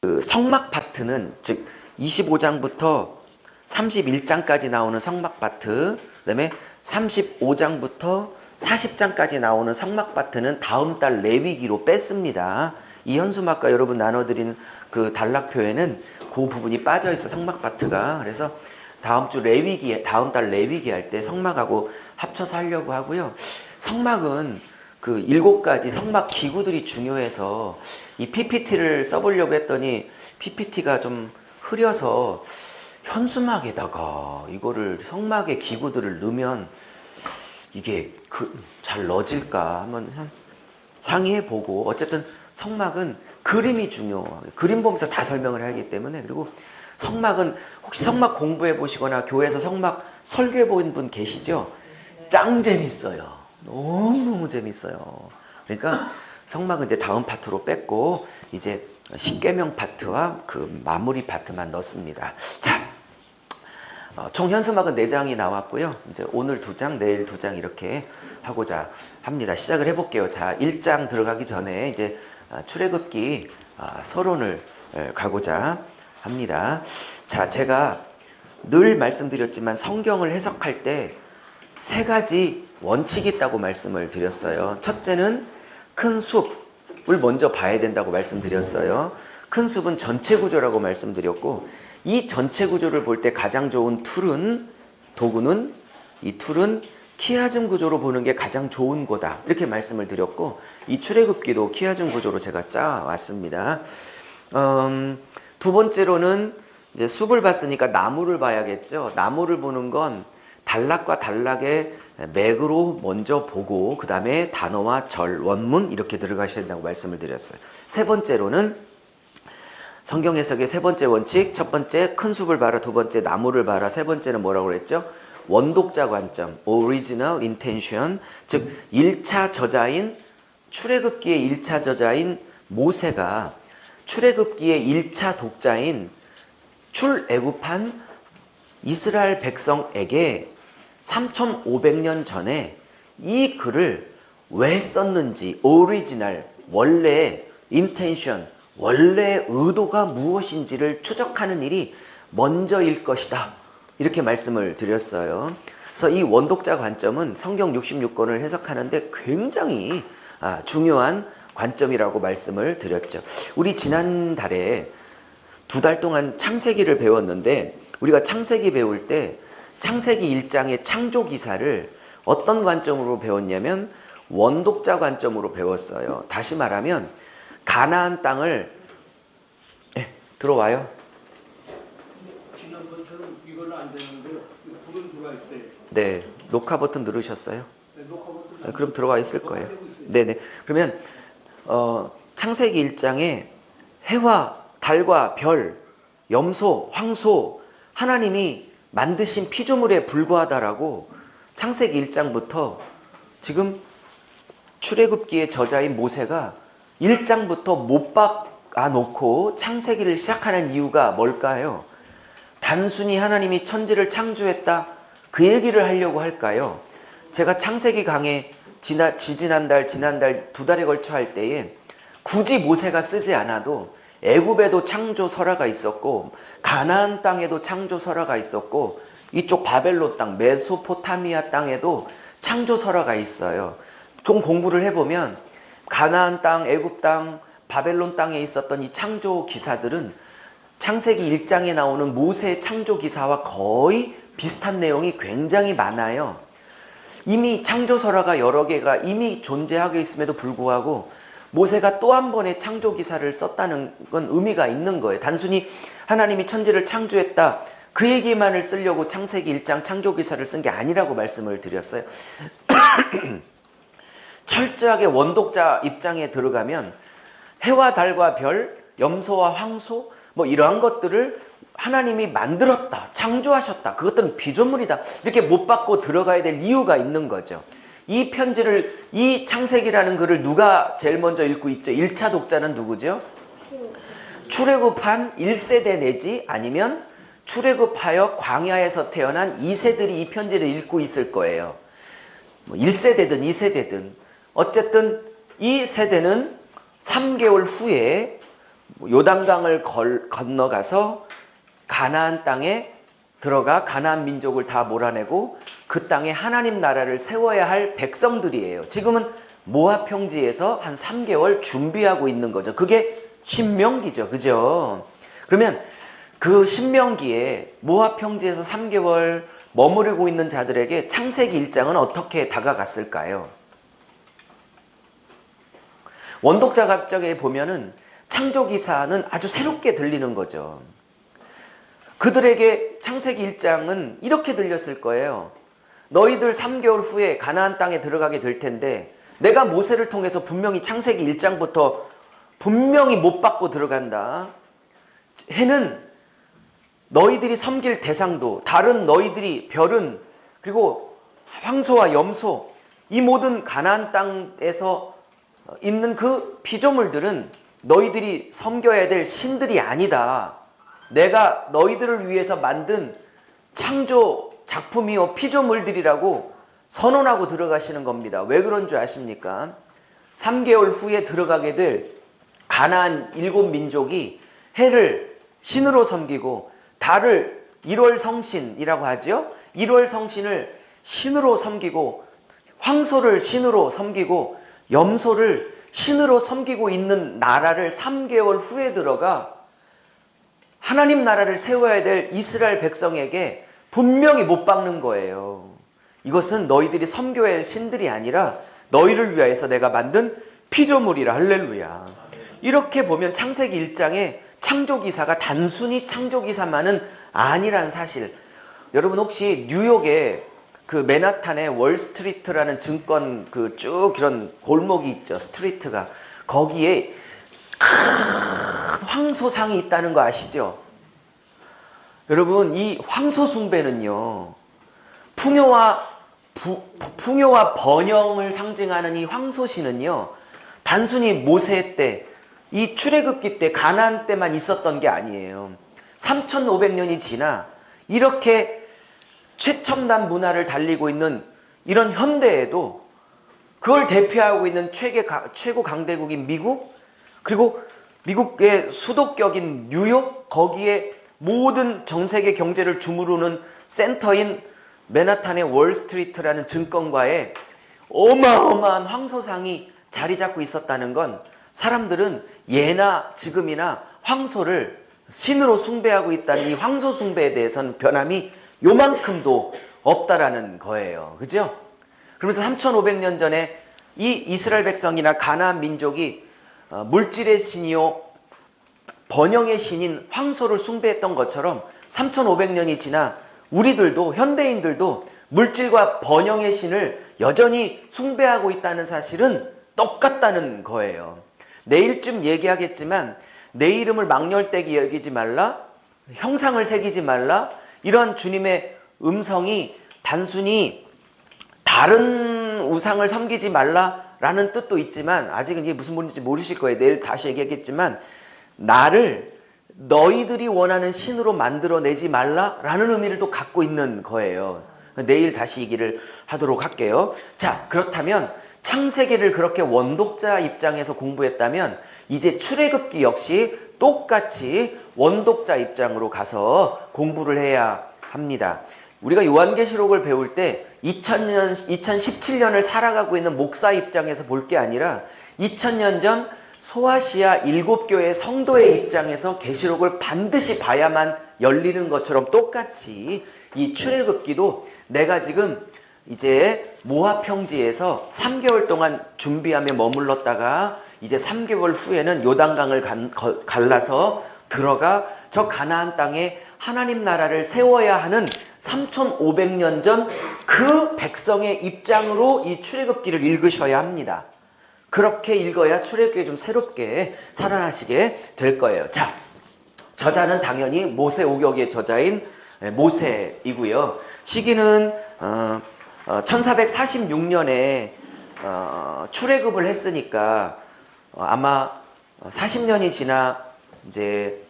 그 성막 파트는 즉 25장부터 31장까지 나오는 성막 파트, 그다음에 35장부터 40장까지 나오는 성막 파트는 다음 달 레위기로 뺐습니다. 이 현수막과 여러분 나눠드린 그 단락표에는 그 부분이 빠져 있어, 성막 파트가. 그래서 다음 달 레위기 할 때 성막하고 합쳐서 하려고 하고요. 성막은 그 7가지 성막 기구들이 중요해서 이 PPT를 써보려고 했더니 PPT가 좀 흐려서 현수막에다가 이거를 성막의 기구들을 넣으면 이게 잘 넣어질까 한번 상의해보고, 어쨌든 성막은 그림이 중요해요. 그림 보면서 다 설명을 하기 때문에. 그리고 성막은 혹시 성막 공부해 보시거나 교회에서 성막 설교해 본 분 계시죠? 짱 재밌어요. 너무너무 재밌어요. 그러니까 성막은 이제 다음 파트로 뺐고 이제 십계명 파트와 그 마무리 파트만 넣습니다. 자, 총 현수막은 4장이 나왔고요. 이제 오늘 2장, 내일 2장 이렇게 하고자 합니다. 시작을 해볼게요. 자, 1장 들어가기 전에 이제 출애굽기 서론을 가고자 합니다. 자, 제가 늘 말씀드렸지만 성경을 해석할 때 3가지 원칙이 있다고 말씀을 드렸어요. 첫째는 큰 숲을 먼저 봐야 된다고 말씀드렸어요. 큰 숲은 전체 구조라고 말씀드렸고, 이 전체 구조를 볼 때 가장 좋은 도구는 이 툴은 키아즘 구조로 보는 게 가장 좋은 거다, 이렇게 말씀을 드렸고, 이 출애굽기도 키아즘 구조로 제가 짜왔습니다. 두 번째로는 이제 숲을 봤으니까 나무를 봐야겠죠. 나무를 보는 건 단락과 단락의 맥으로 먼저 보고 그 다음에 단어와 절, 원문 이렇게 들어가셔야 된다고 말씀을 드렸어요. 세 번째로는 성경 해석의 세 번째 원칙, 첫 번째 큰 숲을 봐라, 두 번째 나무를 봐라, 세 번째는 뭐라고 그랬죠? 원독자 관점, original intention, 즉 1차 저자인 출애굽기의 1차 저자인 모세가 출애굽기의 1차 독자인 출애굽한 이스라엘 백성에게 3500년 전에 이 글을 왜 썼는지, 오리지널, 원래의 인텐션, 원래의 의도가 무엇인지를 추적하는 일이 먼저일 것이다, 이렇게 말씀을 드렸어요. 그래서 이 원독자 관점은 성경 66권을 해석하는데 굉장히 중요한 관점이라고 말씀을 드렸죠. 우리 지난달에 2달 동안 창세기를 배웠는데, 우리가 창세기 배울 때 창세기 1장의 창조 기사를 어떤 관점으로 배웠냐면 원독자 관점으로 배웠어요. 다시 말하면 가나안 땅을 들어와요. 지난번처럼 이걸로 안 되는데요. 불은 들어와 있어요. 네, 녹화 버튼 누르셨어요? 네, 녹화 버튼. 그럼 들어와 있을 거예요. 네네. 그러면 창세기 1장에 해와 달과 별, 염소, 황소, 하나님이 만드신 피조물에 불과하다라고 창세기 1장부터 지금 출애굽기의 저자인 모세가 1장부터 못 박아놓고 창세기를 시작하는 이유가 뭘까요? 단순히 하나님이 천지를 창조했다, 그 얘기를 하려고 할까요? 제가 창세기 강의 지난달 2달에 걸쳐 할 때에 굳이 모세가 쓰지 않아도 애굽에도 창조 설화가 있었고 가나안 땅에도 창조 설화가 있었고 이쪽 바벨론 땅, 메소포타미아 땅에도 창조 설화가 있어요. 좀 공부를 해보면 가나안 땅, 애굽 땅, 바벨론 땅에 있었던 이 창조 기사들은 창세기 1장에 나오는 모세의 창조 기사와 거의 비슷한 내용이 굉장히 많아요. 이미 창조 설화가 여러 개가 이미 존재하고 있음에도 불구하고 모세가 또 한 번의 창조 기사를 썼다는 건 의미가 있는 거예요. 단순히 하나님이 천지를 창조했다, 그 얘기만을 쓰려고 창세기 1장 창조 기사를 쓴 게 아니라고 말씀을 드렸어요. 철저하게 원독자 입장에 들어가면 해와 달과 별, 염소와 황소 뭐 이러한 것들을 하나님이 만들었다, 창조하셨다, 그것들은 피조물이다, 이렇게 못 받고 들어가야 될 이유가 있는 거죠. 이 편지를, 이 창세기라는 글을 누가 제일 먼저 읽고 있죠? 1차 독자는 누구죠? 출애굽한 1세대 내지 아니면 출애굽하여 광야에서 태어난 2세들이 이 편지를 읽고 있을 거예요. 뭐 1세대든 2세대든 어쨌든 이 세대는 3개월 후에 요단강을 건너가서 가나안 땅에 들어가 가나안 민족을 다 몰아내고 그 땅에 하나님 나라를 세워야 할 백성들이에요. 지금은 모압 평지에서 한 3개월 준비하고 있는 거죠. 그게 신명기죠. 그죠? 그러면 그 신명기에 모압 평지에서 3개월 머무르고 있는 자들에게 창세기 1장은 어떻게 다가갔을까요? 원독자 갑작에 보면은 창조기사는 아주 새롭게 들리는 거죠. 그들에게 창세기 1장은 이렇게 들렸을 거예요. 너희들 3개월 후에 가나안 땅에 들어가게 될 텐데 내가 모세를 통해서 분명히 창세기 1장부터 분명히 못 받고 들어간다. 해는 너희들이 섬길 대상도, 다른 너희들이 별은, 그리고 황소와 염소, 이 모든 가나안 땅에서 있는 그 피조물들은 너희들이 섬겨야 될 신들이 아니다. 내가 너희들을 위해서 만든 창조 작품이요 피조물들이라고 선언하고 들어가시는 겁니다. 왜 그런 줄 아십니까? 3개월 후에 들어가게 될 가나안 7민족이 해를 신으로 섬기고 달을 1월 성신이라고 하죠. 1월 성신을 신으로 섬기고 황소를 신으로 섬기고 염소를 신으로 섬기고 있는 나라를 3개월 후에 들어가 하나님 나라를 세워야 될 이스라엘 백성에게 분명히 못 박는 거예요. 이것은 너희들이 섬겨야 할 신들이 아니라 너희를 위하여서 내가 만든 피조물이라. 할렐루야. 이렇게 보면 창세기 1장에 창조기사가 단순히 창조기사만은 아니란 사실. 여러분 혹시 뉴욕에 그 맨하탄에 월스트리트라는 증권 그 쭉 이런 골목이 있죠. 스트리트가. 거기에 황소상이 있다는 거 아시죠? 여러분 이 황소 숭배는요. 풍요와 번영을 상징하는 이 황소신은요. 단순히 모세 때, 이 출애굽기 때, 가나안 때만 있었던 게 아니에요. 3,500년이 지나 이렇게 최첨단 문화를 달리고 있는 이런 현대에도 그걸 대표하고 있는 최고 강대국인 미국, 그리고 미국의 수도격인 뉴욕, 거기에 모든 전 세계 경제를 주무르는 센터인 맨하탄의 월스트리트라는 증권가에 어마어마한 황소상이 자리 잡고 있었다는 건 사람들은 예나 지금이나 황소를 신으로 숭배하고 있다는 이 황소 숭배에 대해서는 변함이 요만큼도 없다라는 거예요. 그죠? 그러면서 3,500년 전에 이 이스라엘 백성이나 가나안 민족이 물질의 신이요 번영의 신인 황소를 숭배했던 것처럼 3,500년이 지나 우리들도 현대인들도 물질과 번영의 신을 여전히 숭배하고 있다는 사실은 똑같다는 거예요. 내일쯤 얘기하겠지만 내 이름을 망령되게 여기지 말라, 형상을 새기지 말라, 이런 주님의 음성이 단순히 다른 우상을 섬기지 말라라는 뜻도 있지만 아직은 이게 무슨 말인지 모르실 거예요. 내일 다시 얘기하겠지만 나를 너희들이 원하는 신으로 만들어내지 말라라는 의미를 또 갖고 있는 거예요. 내일 다시 얘기를 하도록 할게요. 자, 그렇다면 창세기를 그렇게 원독자 입장에서 공부했다면 이제 출애굽기 역시 똑같이 원독자 입장으로 가서 공부를 해야 합니다. 우리가 요한계시록을 배울 때 2017년을 살아가고 있는 목사 입장에서 볼 게 아니라 2000년 전 소아시아 7교회 성도의 입장에서 계시록을 반드시 봐야만 열리는 것처럼 똑같이 이 출애굽기도 내가 지금 이제 모압 평지에서 3개월 동안 준비하며 머물렀다가 이제 3개월 후에는 요단강을 갈라서 들어가 저 가나안 땅에 하나님 나라를 세워야 하는 3,500년 전 그 백성의 입장으로 이 출애굽기를 읽으셔야 합니다. 그렇게 읽어야 출애굽기에 좀 새롭게 살아나시게 될 거예요. 자, 저자는 당연히 모세 오경의 저자인 모세이고요. 시기는 1446년에 출애굽을 했으니까 아마 40년이 지나 이제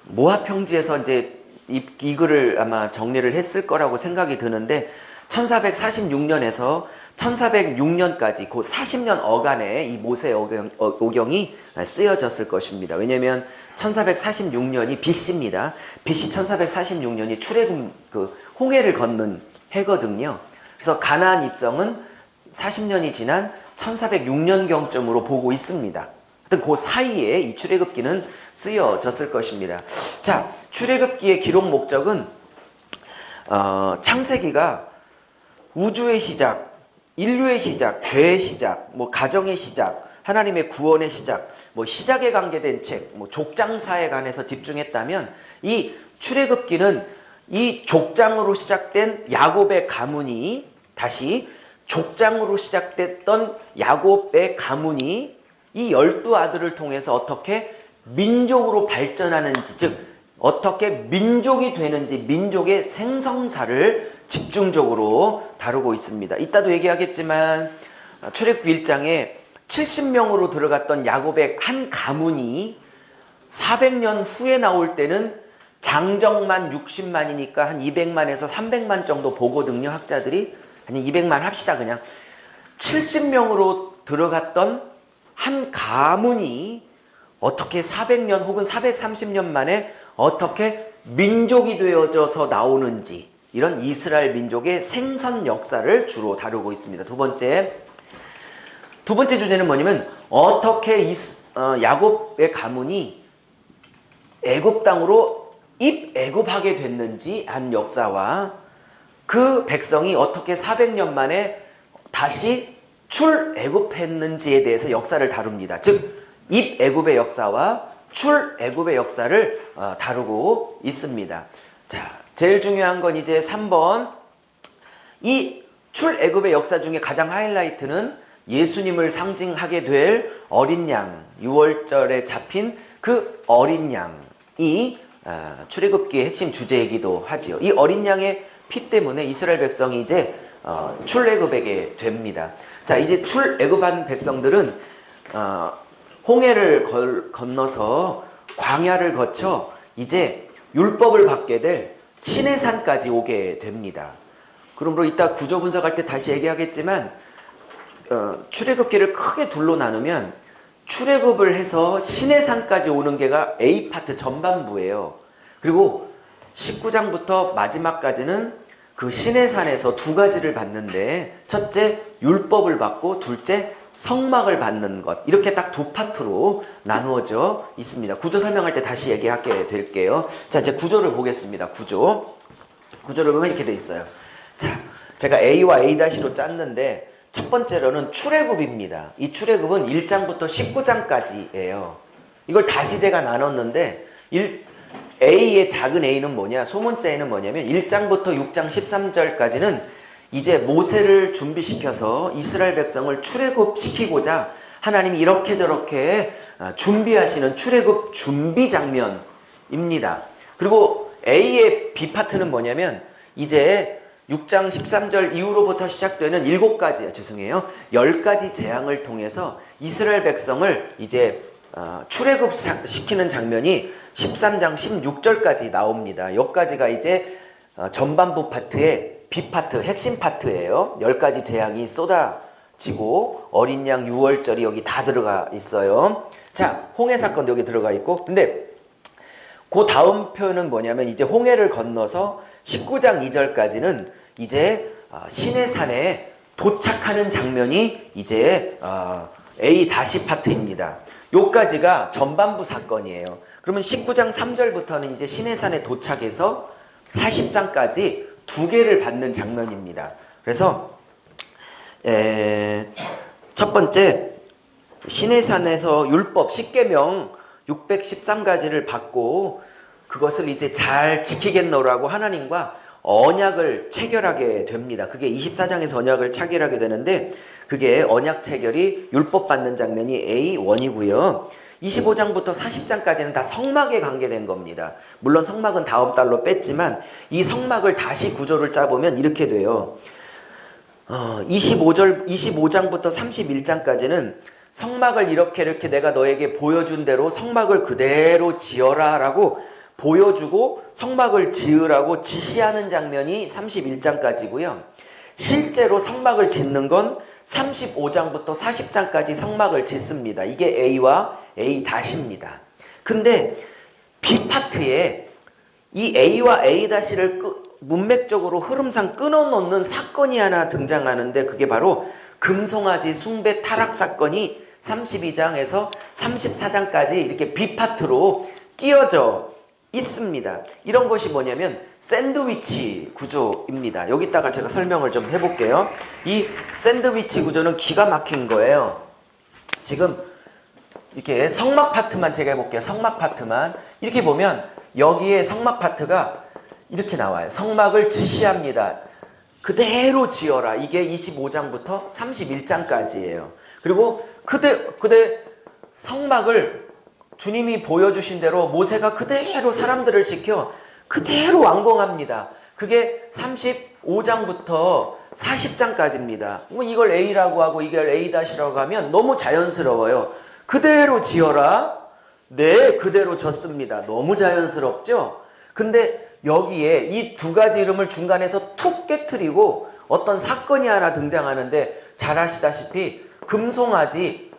모압 평지에서 이제 이 글을 아마 정리를 했을 거라고 생각이 드는데 1446년에서 1406년까지 그 40년 어간에 이 모세 오경이 쓰여졌을 것입니다. 왜냐하면 1446년이 BC입니다. BC 1446년이 출애굽 그 홍해를 건넌 해거든요. 그래서 가나안 입성은 40년이 지난 1406년경쯤으로 보고 있습니다. 하여튼 그 사이에 이 출애굽기는 쓰여졌을 것입니다. 자, 출애굽기의 기록 목적은 창세기가 우주의 시작, 인류의 시작, 죄의 시작, 뭐 가정의 시작, 하나님의 구원의 시작, 뭐 시작에 관계된 책, 뭐 족장사에 관해서 집중했다면 이 출애굽기는 이 족장으로 시작된 야곱의 가문이 다시 족장으로 시작됐던 야곱의 가문이 이 12아들을 통해서 어떻게 민족으로 발전하는지, 즉 어떻게 민족이 되는지, 민족의 생성사를 집중적으로 다루고 있습니다. 이따도 얘기하겠지만 출애굽기 1장에 70명으로 들어갔던 야곱의 한 가문이 400년 후에 나올 때는 장정만 60만이니까 한 200만에서 300만 정도 보거든요. 학자들이. 아니 200만 합시다. 그냥 70명으로 들어갔던 한 가문이 어떻게 400년 혹은 430년 만에 어떻게 민족이 되어져서 나오는지, 이런 이스라엘 민족의 생선 역사를 주로 다루고 있습니다. 두 번째 주제는 뭐냐면 어떻게 야곱의 가문이 애굽 땅으로 입애굽하게 됐는지 한 역사와 그 백성이 어떻게 400년 만에 다시 출애굽했는지에 대해서 역사를 다룹니다. 즉 입애굽의 역사와 출애굽의 역사를 다루고 있습니다. 자, 제일 중요한 건 이제 3번, 이 출애굽의 역사 중에 가장 하이라이트는 예수님을 상징하게 될 어린 양, 6월절에 잡힌 그 어린 양이 출애굽기의 핵심 주제이기도 하지요. 이 어린 양의 피 때문에 이스라엘 백성이 이제 출애굽하게 됩니다. 자, 이제 출애굽한 백성들은 홍해를 건너서 광야를 거쳐 이제 율법을 받게 될 시내산까지 오게 됩니다. 그러므로 이따 구조 분석할 때 다시 얘기하겠지만 출애굽기를 크게 둘로 나누면 출애굽을 해서 시내산까지 오는 게가 A파트 전반부예요. 그리고 19장부터 마지막까지는 그 시내산에서 두 가지를 받는데, 첫째 율법을 받고 둘째 성막을 받는 것, 이렇게 딱 두 파트로 나누어져 있습니다. 구조 설명할 때 다시 얘기하게 될게요. 자, 이제 구조를 보겠습니다. 구조를 보면 이렇게 돼 있어요. 자, 제가 A와 A-로 짰는데 첫 번째로는 출애굽입니다. 이 출애굽은 1장부터 19장까지예요. 이걸 다시 제가 나눴는데 A의 작은 A는 뭐냐, 소문자 A는 뭐냐면 1장부터 6장 13절까지는 이제 모세를 준비시켜서 이스라엘 백성을 출애굽시키고자 하나님이 이렇게 저렇게 준비하시는 출애굽 준비 장면입니다. 그리고 A의 B파트는 뭐냐면 이제 6장 13절 이후로부터 시작되는 10가지 재앙을 통해서 이스라엘 백성을 이제 출애굽시키는 장면이 13장 16절까지 나옵니다. 여기까지가 이제 전반부 파트의 B파트, 핵심 파트예요. 10가지 재앙이 쏟아지고 어린 양 6월절이 여기 다 들어가 있어요. 자, 홍해 사건도 여기 들어가 있고, 근데 그 다음 표현은 뭐냐면 이제 홍해를 건너서 19장 2절까지는 이제 시내산에 도착하는 장면이 이제 A 다시 파트입니다. 요까지가 전반부 사건이에요. 그러면 19장 3절부터는 이제 시내산에 도착해서 40장까지 두 개를 받는 장면입니다. 그래서 첫 번째 시내산에서 율법 10계명 613가지를 받고 그것을 이제 잘 지키겠노라고 하나님과 언약을 체결하게 됩니다. 그게 24장에서 언약을 체결하게 되는데 그게 언약 체결이 율법 받는 장면이 A1이고요. 25장부터 40장까지는 다 성막에 관계된 겁니다. 물론 성막은 다음 달로 뺐지만 이 성막을 다시 구조를 짜보면 이렇게 돼요. 25장부터 31장까지는 성막을 이렇게 내가 너에게 보여준 대로 성막을 그대로 지어라 라고 보여주고 성막을 지으라고 지시하는 장면이 31장까지고요. 실제로 성막을 짓는 건 35장부터 40장까지 성막을 짓습니다. 이게 A와 A-입니다. 근데 B파트에 이 A와 A-를 문맥적으로 흐름상 끊어놓는 사건이 하나 등장하는데 그게 바로 금송아지 숭배 타락 사건이 32장에서 34장까지 이렇게 B파트로 끼어져 있습니다. 이런 것이 뭐냐면 샌드위치 구조입니다. 여기다가 제가 설명을 좀 해볼게요. 이 샌드위치 구조는 기가 막힌 거예요. 지금 이렇게 성막 파트만 제가 해볼게요. 성막 파트만 이렇게 보면 여기에 성막 파트가 이렇게 나와요. 성막을 지시합니다. 그대로 지어라. 이게 25장부터 31장까지예요. 그리고 그대 성막을 주님이 보여주신 대로 모세가 그대로 사람들을 지켜 그대로 완공합니다. 그게 35장부터 40장까지입니다. 이걸 A라고 하고 이걸 A-라고 하면 너무 자연스러워요. 그대로 지어라. 네, 그대로 졌습니다. 너무 자연스럽죠? 근데 여기에 이 두 가지 이름을 중간에서 툭 깨트리고 어떤 사건이 하나 등장하는데 잘 아시다시피 금송아지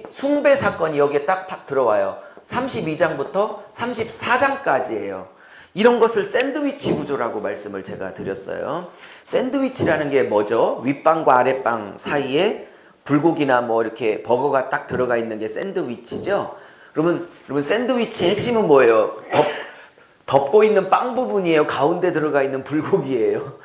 숭배 사건이 여기에 딱 들어와요. 32장부터 34장까지예요. 이런 것을 샌드위치 구조라고 말씀을 제가 드렸어요. 샌드위치라는 게 뭐죠? 윗빵과 아랫빵 사이에 불고기나 뭐 이렇게 버거가 딱 들어가 있는 게 샌드위치죠. 그러면 샌드위치의 핵심은 뭐예요? 덮고 있는 빵 부분이에요? 가운데 들어가 있는 불고기예요?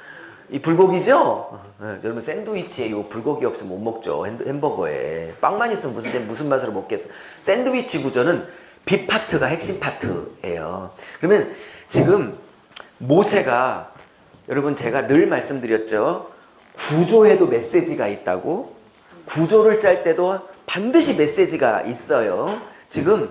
이 불고기죠? 네, 여러분 샌드위치에 이 불고기 없으면 못 먹죠. 햄버거에 빵만 있으면 무슨 맛으로 먹겠어. 샌드위치 구조는 B파트가 핵심 파트예요. 그러면 지금 모세가 여러분 제가 늘 말씀드렸죠. 구조에도 메시지가 있다고. 구조를 짤 때도 반드시 메시지가 있어요. 지금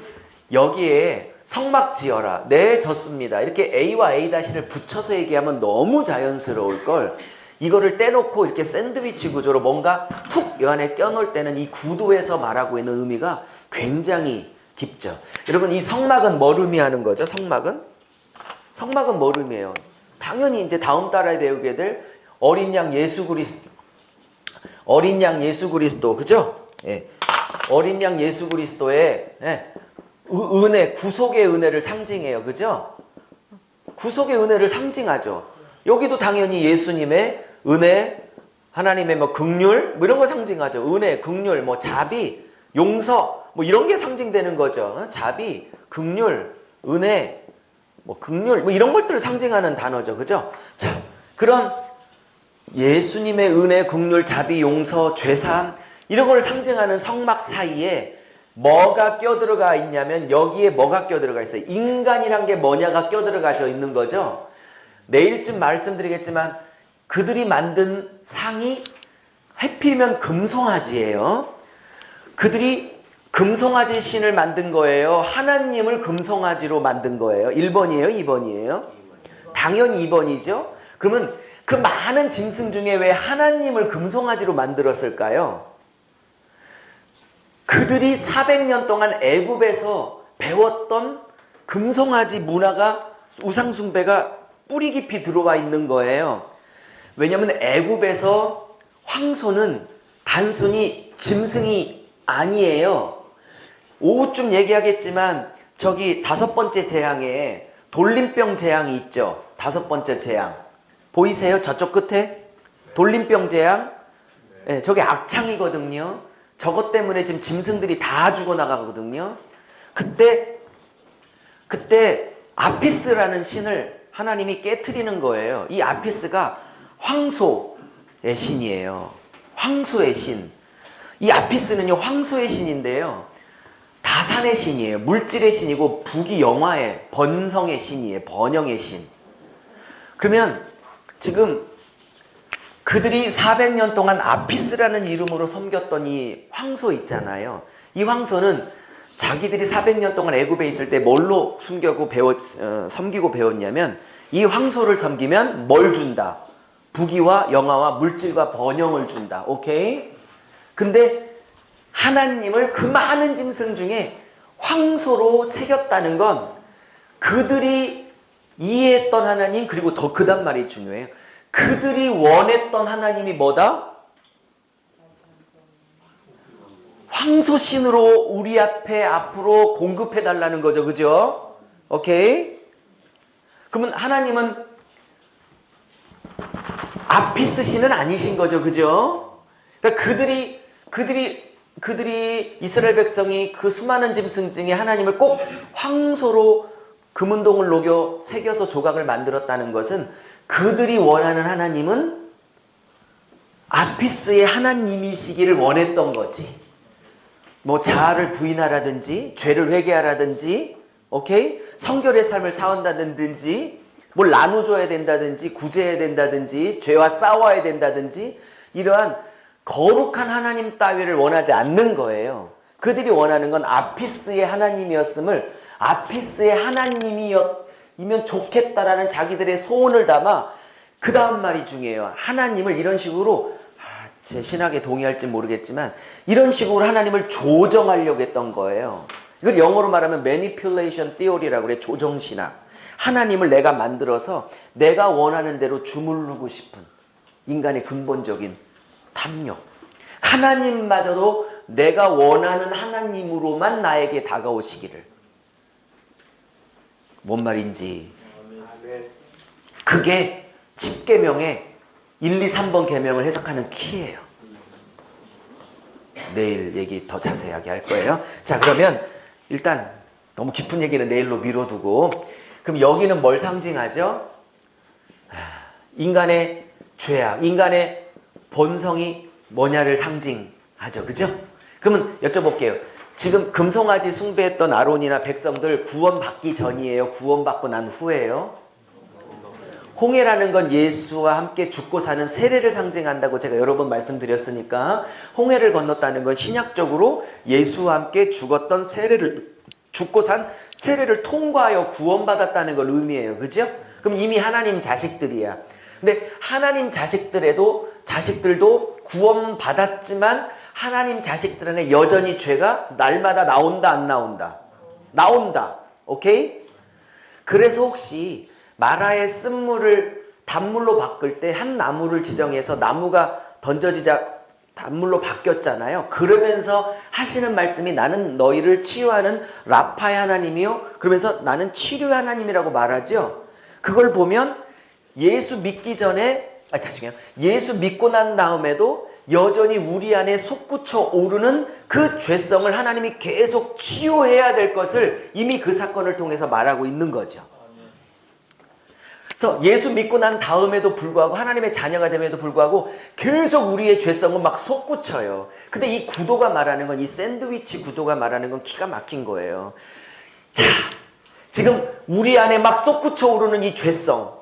여기에 성막 지어라. 네, 졌습니다. 이렇게 A와 A-를 붙여서 얘기하면 너무 자연스러울 걸. 이거를 떼놓고 이렇게 샌드위치 구조로 뭔가 툭 이 안에 껴놓을 때는 이 구도에서 말하고 있는 의미가 굉장히 깊죠. 여러분 이 성막은 뭘 의미하는 거죠? 성막은 뭘 의미해요? 당연히 이제 다음 달에 배우게 될 어린 양 예수 그리스도, 그죠? 예. 어린 양 예수 그리스도의 은혜, 구속의 은혜를 상징해요. 그죠? 구속의 은혜를 상징하죠. 여기도 당연히 예수님의 은혜, 하나님의 뭐 긍휼, 뭐 이런 걸 상징하죠. 은혜, 긍휼, 뭐 자비, 용서, 뭐 이런 게 상징되는 거죠. 자비, 긍휼, 은혜, 뭐 긍휼, 뭐 이런 것들을 상징하는 단어죠. 그죠? 자, 그런 예수님의 은혜, 긍휼, 자비, 용서, 죄사함 이런 걸 상징하는 성막 사이에 뭐가 껴들어가 있냐면 여기에 뭐가 껴들어가 있어요? 인간이란 게 뭐냐가 껴들어가져 있는 거죠. 내일쯤 말씀드리겠지만 그들이 만든 상이 하필이면 금송아지예요. 그들이 금송아지 신을 만든 거예요? 하나님을 금송아지로 만든 거예요? 1번이에요? 2번이에요? 당연히 2번이죠. 그러면 그 많은 짐승 중에 왜 하나님을 금송아지로 만들었을까요? 그들이 400년 동안 애굽에서 배웠던 금송아지 문화가 우상숭배가 뿌리 깊이 들어와 있는 거예요. 왜냐하면 애굽에서 황소는 단순히 짐승이 아니에요. 오후쯤 얘기하겠지만 저기 5번째 재앙에 돌림병 재앙이 있죠. 5번째 재앙 보이세요? 저쪽 끝에 돌림병 재앙. 네, 저게 악창이거든요. 저것 때문에 지금 짐승들이 다 죽어나가거든요. 그때 아피스라는 신을 하나님이 깨트리는 거예요. 이 아피스가 황소의 신이에요. 황소의 신. 이 아피스는요 황소의 신인데요. 다산의 신이에요. 물질의 신이고 북이 영화의 번성의 신이에요. 번영의 신. 그러면 지금 그들이 400년 동안 아피스라는 이름으로 섬겼던 이 황소 있잖아요. 이 황소는 자기들이 400년 동안 애굽에 있을 때 뭘로 섬기고 배웠냐면 이 황소를 섬기면 뭘 준다? 부귀와 영화와 물질과 번영을 준다. 오케이? 근데 하나님을 그 많은 짐승 중에 황소로 새겼다는 건 그들이 이해했던 하나님, 그리고 더 그 다음 말이 중요해요. 그들이 원했던 하나님이 뭐다? 황소신으로 우리 앞으로 공급해 달라는 거죠. 그죠? 오케이? 그러면 하나님은 아피스 신은 아니신 거죠. 그죠? 그러니까 그들이 이스라엘 백성이 그 수많은 짐승 중에 하나님을 꼭 황소로 금운동을 녹여 새겨서 조각을 만들었다는 것은 그들이 원하는 하나님은 아피스의 하나님이시기를 원했던 거지. 뭐 자아를 부인하라든지 죄를 회개하라든지 오케이? 성결의 삶을 사온다든지 뭘 나눠줘야 된다든지 구제해야 된다든지 죄와 싸워야 된다든지 이러한 거룩한 하나님 따위를 원하지 않는 거예요. 그들이 원하는 건 아피스의 하나님이었음을 아피스의 하나님이면 좋겠다라는 자기들의 소원을 담아 그 다음 말이 중요해요. 하나님을 이런 식으로 제 신학에 동의할지 모르겠지만 이런 식으로 하나님을 조정하려고 했던 거예요. 이걸 영어로 말하면 manipulation theory라고 그래. 조정신학. 하나님을 내가 만들어서 내가 원하는 대로 주무르고 싶은 인간의 근본적인 탐욕. 하나님마저도 내가 원하는 하나님으로만 나에게 다가오시기를. 뭔 말인지. 그게 10계명의 1, 2, 3번 계명을 해석하는 키예요. 내일 얘기 더 자세하게 할 거예요. 자, 그러면 일단 너무 깊은 얘기는 내일로 미뤄두고 그럼 여기는 뭘 상징하죠? 인간의 죄악, 인간의 본성이 뭐냐를 상징하죠. 그죠? 그러면 여쭤볼게요. 지금 금송아지 숭배했던 아론이나 백성들 구원받기 전이에요? 구원받고 난 후예요? 홍해라는 건 예수와 함께 죽고 사는 세례를 상징한다고 제가 여러 번 말씀드렸으니까 홍해를 건넜다는 건 신약적으로 예수와 함께 죽었던 죽고 산 세례를 통과하여 구원받았다는 걸 의미해요. 그죠? 그럼 이미 하나님 자식들이야. 근데 하나님 자식들도 구원받았지만 하나님 자식들 안에 여전히 죄가 날마다 나온다 안 나온다? 나온다. 오케이? 그래서 혹시 마라의 쓴물을 단물로 바꿀 때 한 나무를 지정해서 나무가 던져지자 단물로 바뀌었잖아요. 그러면서 하시는 말씀이 나는 너희를 치유하는 라파의 하나님이요. 그러면서 나는 치료의 하나님이라고 말하죠. 그걸 보면 예수 믿기 전에 예수 믿고 난 다음에도 여전히 우리 안에 솟구쳐 오르는 그 죄성을 하나님이 계속 치유해야 될 것을 이미 그 사건을 통해서 말하고 있는 거죠. 그래서 예수 믿고 난 다음에도 불구하고 하나님의 자녀가 됨에도 불구하고 계속 우리의 죄성은 막 솟구쳐요. 근데 이 구도가 말하는 건 이 샌드위치 구도가 말하는 건 기가 막힌 거예요. 자, 지금 우리 안에 막 솟구쳐 오르는 이 죄성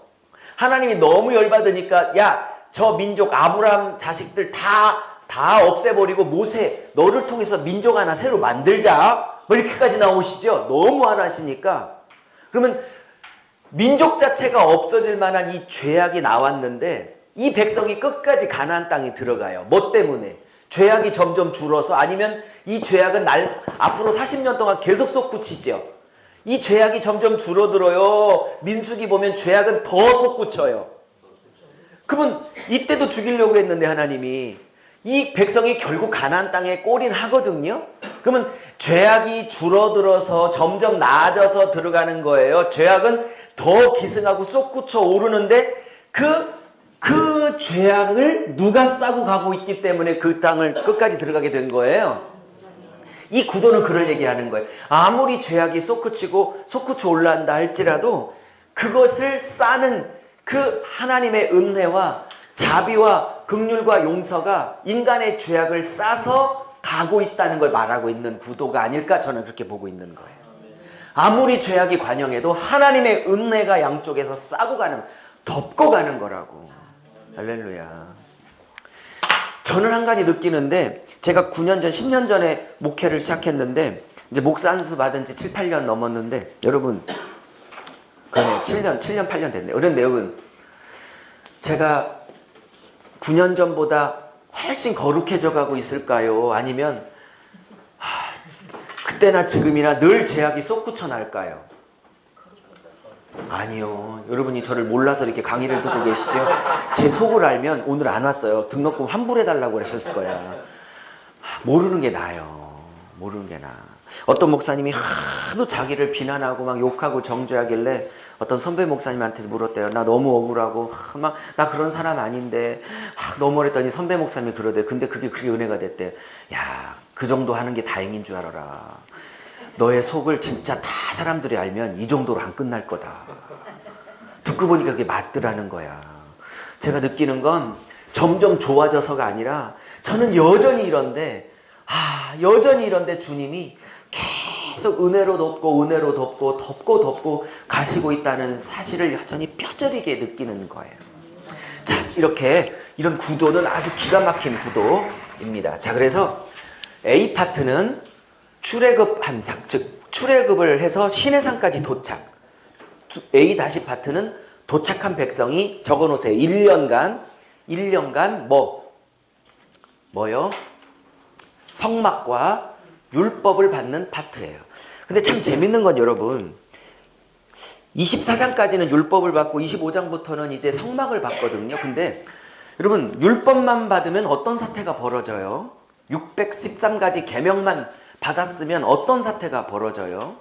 하나님이 너무 열받으니까 야, 저 민족 아브라함 자식들 다 없애버리고 모세 너를 통해서 민족 하나 새로 만들자 뭐 이렇게까지 나오시죠. 너무 안 하시니까 그러면 민족 자체가 없어질 만한 이 죄악이 나왔는데 이 백성이 끝까지 가나안 땅에 들어가요. 뭐 때문에? 죄악이 점점 줄어서 아니면 이 죄악은 앞으로 40년 동안 계속 솟구치죠. 이 죄악이 점점 줄어들어요. 민수기 보면 죄악은 더 솟구쳐요. 그러면 이때도 죽이려고 했는데 하나님이 이 백성이 결국 가나안 땅에 꼴인 하거든요. 그러면 죄악이 줄어들어서 점점 나아져서 들어가는 거예요. 죄악은 더 기승하고 솟구쳐 오르는데 그 죄악을 누가 싸고 가고 있기 때문에 그 땅을 끝까지 들어가게 된 거예요. 이 구도는 그걸 얘기하는 거예요. 아무리 죄악이 솟구쳐 올라간다 할지라도 그것을 싸는 그 하나님의 은혜와 자비와 긍휼과 용서가 인간의 죄악을 싸서 가고 있다는 걸 말하고 있는 구도가 아닐까 저는 그렇게 보고 있는 거예요. 아무리 죄악이 관영해도 하나님의 은혜가 양쪽에서 싸고 가는, 덮고 가는 거라고. 할렐루야. 저는 한 가지 느끼는데 제가 9년 전, 10년 전에 목회를 시작했는데 이제 목사 안수 받은 지 7, 8년 넘었는데 여러분 그러네 7년, 8년 됐네요. 그런데 여러분 제가 9년 전보다 훨씬 거룩해져 가고 있을까요? 아니면 그때나 지금이나 늘 죄악이 솟구쳐 날까요? 아니요. 여러분이 저를 몰라서 이렇게 강의를 듣고 계시죠? 제 속을 알면 오늘 안 왔어요. 등록금 환불해달라고 그러셨을 거야. 모르는 게 나아요. 모르는 게 나아. 어떤 목사님이 하도 자기를 비난하고 막 욕하고 정죄하길래 어떤 선배 목사님한테 물었대요. 나 너무 억울하고 막 나 그런 사람 아닌데 너무 그랬더니 선배 목사님이 그러대. 근데 그게 은혜가 됐대. 야, 그 정도 하는 게 다행인 줄 알아라. 너의 속을 진짜 다 사람들이 알면 이 정도로 안 끝날 거다. 듣고 보니까 그게 맞더라는 거야. 제가 느끼는 건 점점 좋아져서가 아니라 저는 여전히 이런데 주님이 계속 은혜로 덮고 가시고 있다는 사실을 여전히 뼈저리게 느끼는 거예요. 자, 이런 구도는 아주 기가 막힌 구도입니다. 자, 그래서 A 파트는 출애굽 한상, 즉 출애굽을 해서 시내산까지 도착. A 다시 파트는 도착한 백성이 적어놓으세요. 1년간 뭐요? 성막과 율법을 받는 파트예요. 근데 참 재밌는 건 여러분 24장까지는 율법을 받고 25장부터는 이제 성막을 받거든요. 근데 여러분 율법만 받으면 어떤 사태가 벌어져요? 613가지 계명만 받았으면 어떤 사태가 벌어져요?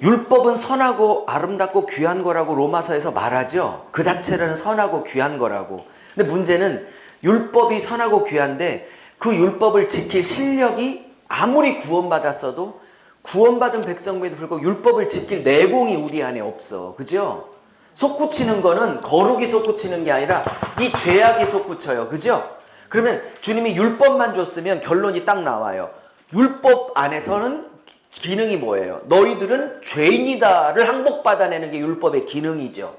율법은 선하고 아름답고 귀한 거라고 로마서에서 말하죠. 그 자체는 선하고 귀한 거라고. 근데 문제는 율법이 선하고 귀한데 그 율법을 지킬 실력이 아무리 구원받았어도 구원받은 백성에도 불구하고 율법을 지킬 내공이 우리 안에 없어. 그죠? 솟구치는 거는 거룩이 솟구치는 게 아니라 이 죄악이 솟구쳐요. 그죠? 그러면 주님이 율법만 줬으면 결론이 딱 나와요. 율법 안에서는 기능이 뭐예요? 너희들은 죄인이다를 항복받아내는 게 율법의 기능이죠.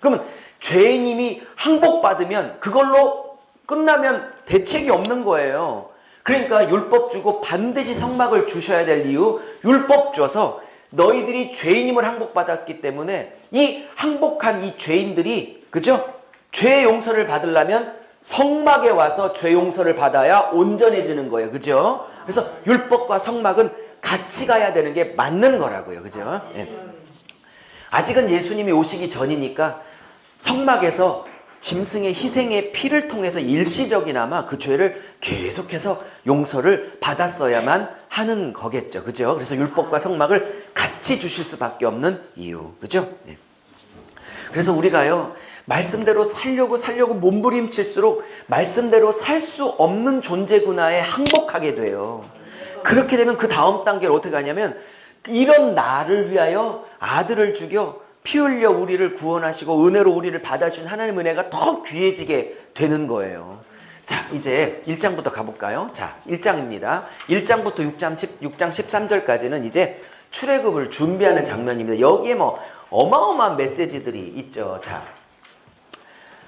그러면 죄인임이 항복받으면 그걸로 끝나면 대책이 없는 거예요. 그러니까 율법 주고 반드시 성막을 주셔야 될 이유, 율법 줘서 너희들이 죄인임을 항복받았기 때문에 이 항복한 이 죄인들이, 그죠? 죄 용서를 받으려면 성막에 와서 죄 용서를 받아야 온전해지는 거예요. 그죠? 그래서 율법과 성막은 같이 가야 되는 게 맞는 거라고요. 그죠? 예. 아직은 예수님이 오시기 전이니까 성막에서 짐승의 희생의 피를 통해서 일시적이나마 그 죄를 계속해서 용서를 받았어야만 하는 거겠죠. 그죠? 그래서 율법과 성막을 같이 주실 수밖에 없는 이유. 그죠? 네. 그래서 우리가요, 말씀대로 살려고 몸부림칠수록 말씀대로 살 수 없는 존재구나에 항복하게 돼요. 그렇게 되면 그 다음 단계를 어떻게 하냐면 이런 나를 위하여 아들을 죽여 피 흘려 우리를 구원하시고 은혜로 우리를 받아주신 하나님의 은혜가 더 귀해지게 되는 거예요. 자, 이제 1장부터 가볼까요? 자, 1장입니다. 1장부터 6장 13절까지는 이제 출애굽을 준비하는 장면입니다. 여기에 뭐 어마어마한 메시지들이 있죠. 자,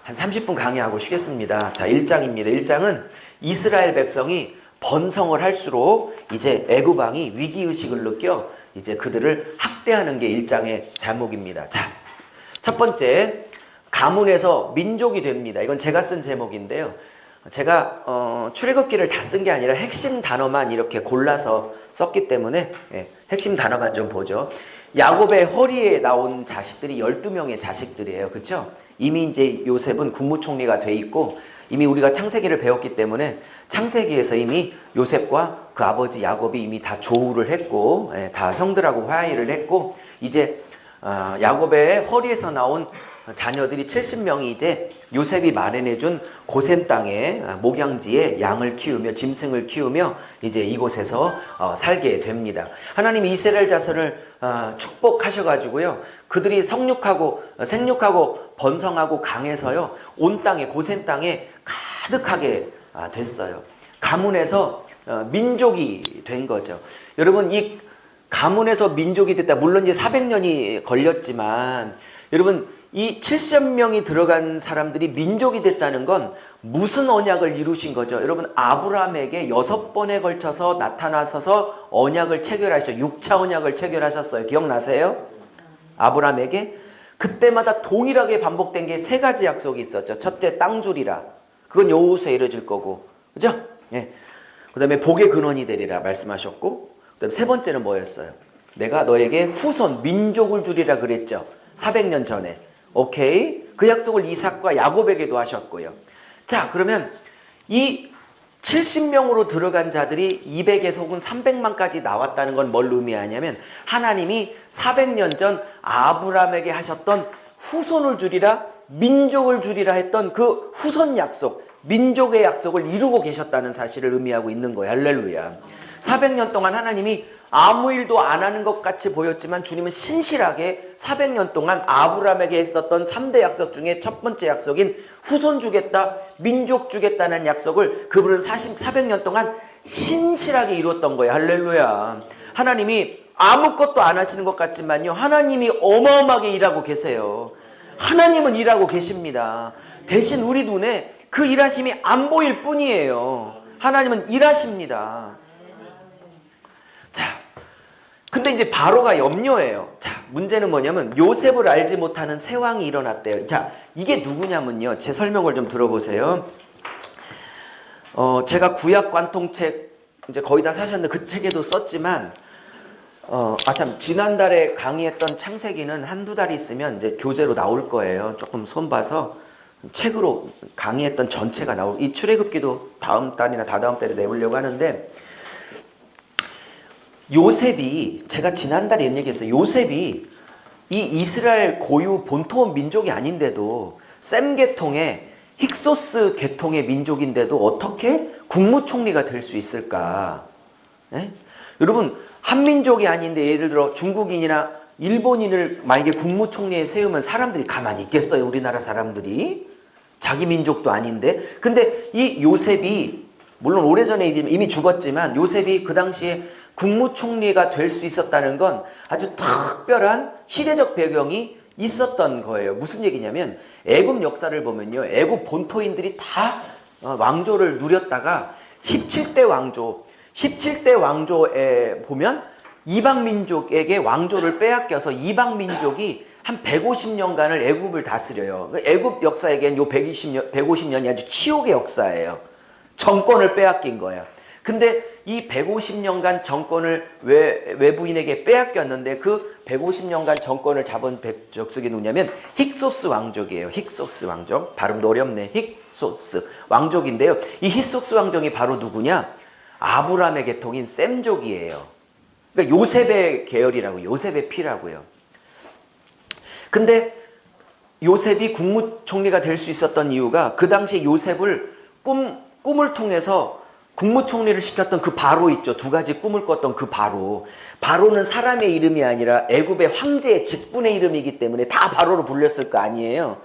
한 30분 강의하고 쉬겠습니다. 자, 1장입니다. 1장은 이스라엘 백성이 번성을 할수록 이제 애굽 왕이 위기의식을 느껴 이제 그들을 학대하는 게 1장의 제목입니다. 자, 첫 번째, 가문에서 민족이 됩니다. 이건 제가 쓴 제목인데요. 제가 출애굽기를 다 쓴 게 아니라 핵심 단어만 이렇게 골라서 썼기 때문에 핵심 단어만 좀 보죠. 야곱의 허리에 나온 자식들이 12명의 자식들이에요. 그렇죠? 이미 이제 요셉은 국무총리가 돼 있고 이미 우리가 창세기를 배웠기 때문에 창세기에서 이미 요셉과 그 아버지 야곱이 이미 다 조우를 했고 다 형들하고 화해를 했고 이제 야곱의 허리에서 나온 자녀들이 70명이 이제 요셉이 마련해준 고센 땅에 목양지에 양을 키우며 짐승을 키우며 이제 이곳에서 살게 됩니다. 하나님이 이스라엘 자손을 축복하셔가지고요. 그들이 생육하고 번성하고 강해서요. 온 땅에 고센 땅에 가득하게 됐어요. 가문에서 민족이 된 거죠. 여러분 이 가문에서 민족이 됐다. 물론 이제 400년이 걸렸지만 여러분 이 70명이 들어간 사람들이 민족이 됐다는 건 무슨 언약을 이루신 거죠? 여러분 아브라함에게 6번에 걸쳐서 나타나셔서 언약을 체결하셨죠. 6차 언약을 체결하셨어요. 기억나세요? 아브라함에게 그때마다 동일하게 반복된 게 3가지 약속이 있었죠. 첫째 땅 주리라. 그건 여호수아에 이루어질 거고. 그죠? 예. 그 다음에 복의 근원이 되리라 말씀하셨고 그 다음에 세 번째는 뭐였어요? 내가 너에게 후손 민족을 주리라 그랬죠. 400년 전에. 오케이. 그 약속을 이삭과 야곱에게도 하셨고요. 자, 그러면 이 70명으로 들어간 자들이 200에서 혹은 300만까지 나왔다는 건 뭘 의미하냐면 하나님이 400년 전 아브라함에게 하셨던 후손을 주리라, 민족을 주리라 했던 그 후손 약속, 민족의 약속을 이루고 계셨다는 사실을 의미하고 있는 거예요. 할렐루야. 400년 동안 하나님이 아무 일도 안 하는 것 같이 보였지만 주님은 신실하게 400년 동안 아브라함에게 했었던 3대 약속 중에 첫 번째 약속인 후손 주겠다, 민족 주겠다는 약속을 그분은 400년 동안 신실하게 이뤘던 거예요. 할렐루야. 하나님이 아무것도 안 하시는 것 같지만요, 하나님이 어마어마하게 일하고 계세요. 하나님은 일하고 계십니다. 대신 우리 눈에 그 일하심이 안 보일 뿐이에요. 하나님은 일하십니다. 자, 근데 이제 바로가 염려해요. 자, 문제는 뭐냐면 요셉을 알지 못하는 새 왕이 일어났대요. 자, 이게 누구냐면요, 제 설명을 좀 들어보세요. 제가 구약 관통책 이제 거의 다 사셨는데 그 책에도 썼지만 참, 지난달에 강의했던 창세기는 한두 달 있으면 이제 교재로 나올 거예요. 조금 손봐서 책으로 강의했던 전체가 이 출애굽기도 다음 달이나 다다음 달에 내보려고 하는데, 요셉이, 제가 지난달에 이런 얘기했어요. 요셉이 이 이스라엘 고유 본토 민족이 아닌데도 셈 계통의 힉소스 계통의 민족인데도 어떻게 국무총리가 될 수 있을까? 네? 여러분, 한민족이 아닌데 예를 들어 중국인이나 일본인을 만약에 국무총리에 세우면 사람들이 가만히 있겠어요? 우리나라 사람들이? 자기 민족도 아닌데. 근데 이 요셉이, 물론 오래전에 이미 죽었지만 요셉이 그 당시에 국무총리가 될 수 있었다는 건 아주 특별한 시대적 배경이 있었던 거예요. 무슨 얘기냐면 애굽 역사를 보면요, 애굽 본토인들이 다 왕조를 누렸다가 17대 왕조에 보면 이방 민족에게 왕조를 빼앗겨서 이방 민족이 한 150년간을 애굽을 다스려요. 애굽 역사에겐 요 150년이 아주 치욕의 역사예요. 정권을 빼앗긴 거야. 근데 이 150년간 정권을 외부인에게 빼앗겼는데 그 150년간 정권을 잡은 족속이 누구냐면 힉소스 왕족이에요. 힉소스 왕족. 발음도 어렵네. 힉소스 왕족인데요. 이 힉소스 왕족이 바로 누구냐? 아브라함의 계통인 셈족이에요. 그러니까 요셉의 계열이라고, 요셉의 피라고요. 근데 요셉이 국무총리가 될 수 있었던 이유가 그 당시에 요셉을 꿈을 통해서 국무총리를 시켰던 그 바로 있죠. 두 가지 꿈을 꿨던 그 바로. 바로는 사람의 이름이 아니라 애굽의 황제의 직분의 이름이기 때문에 다 바로로 불렸을 거 아니에요.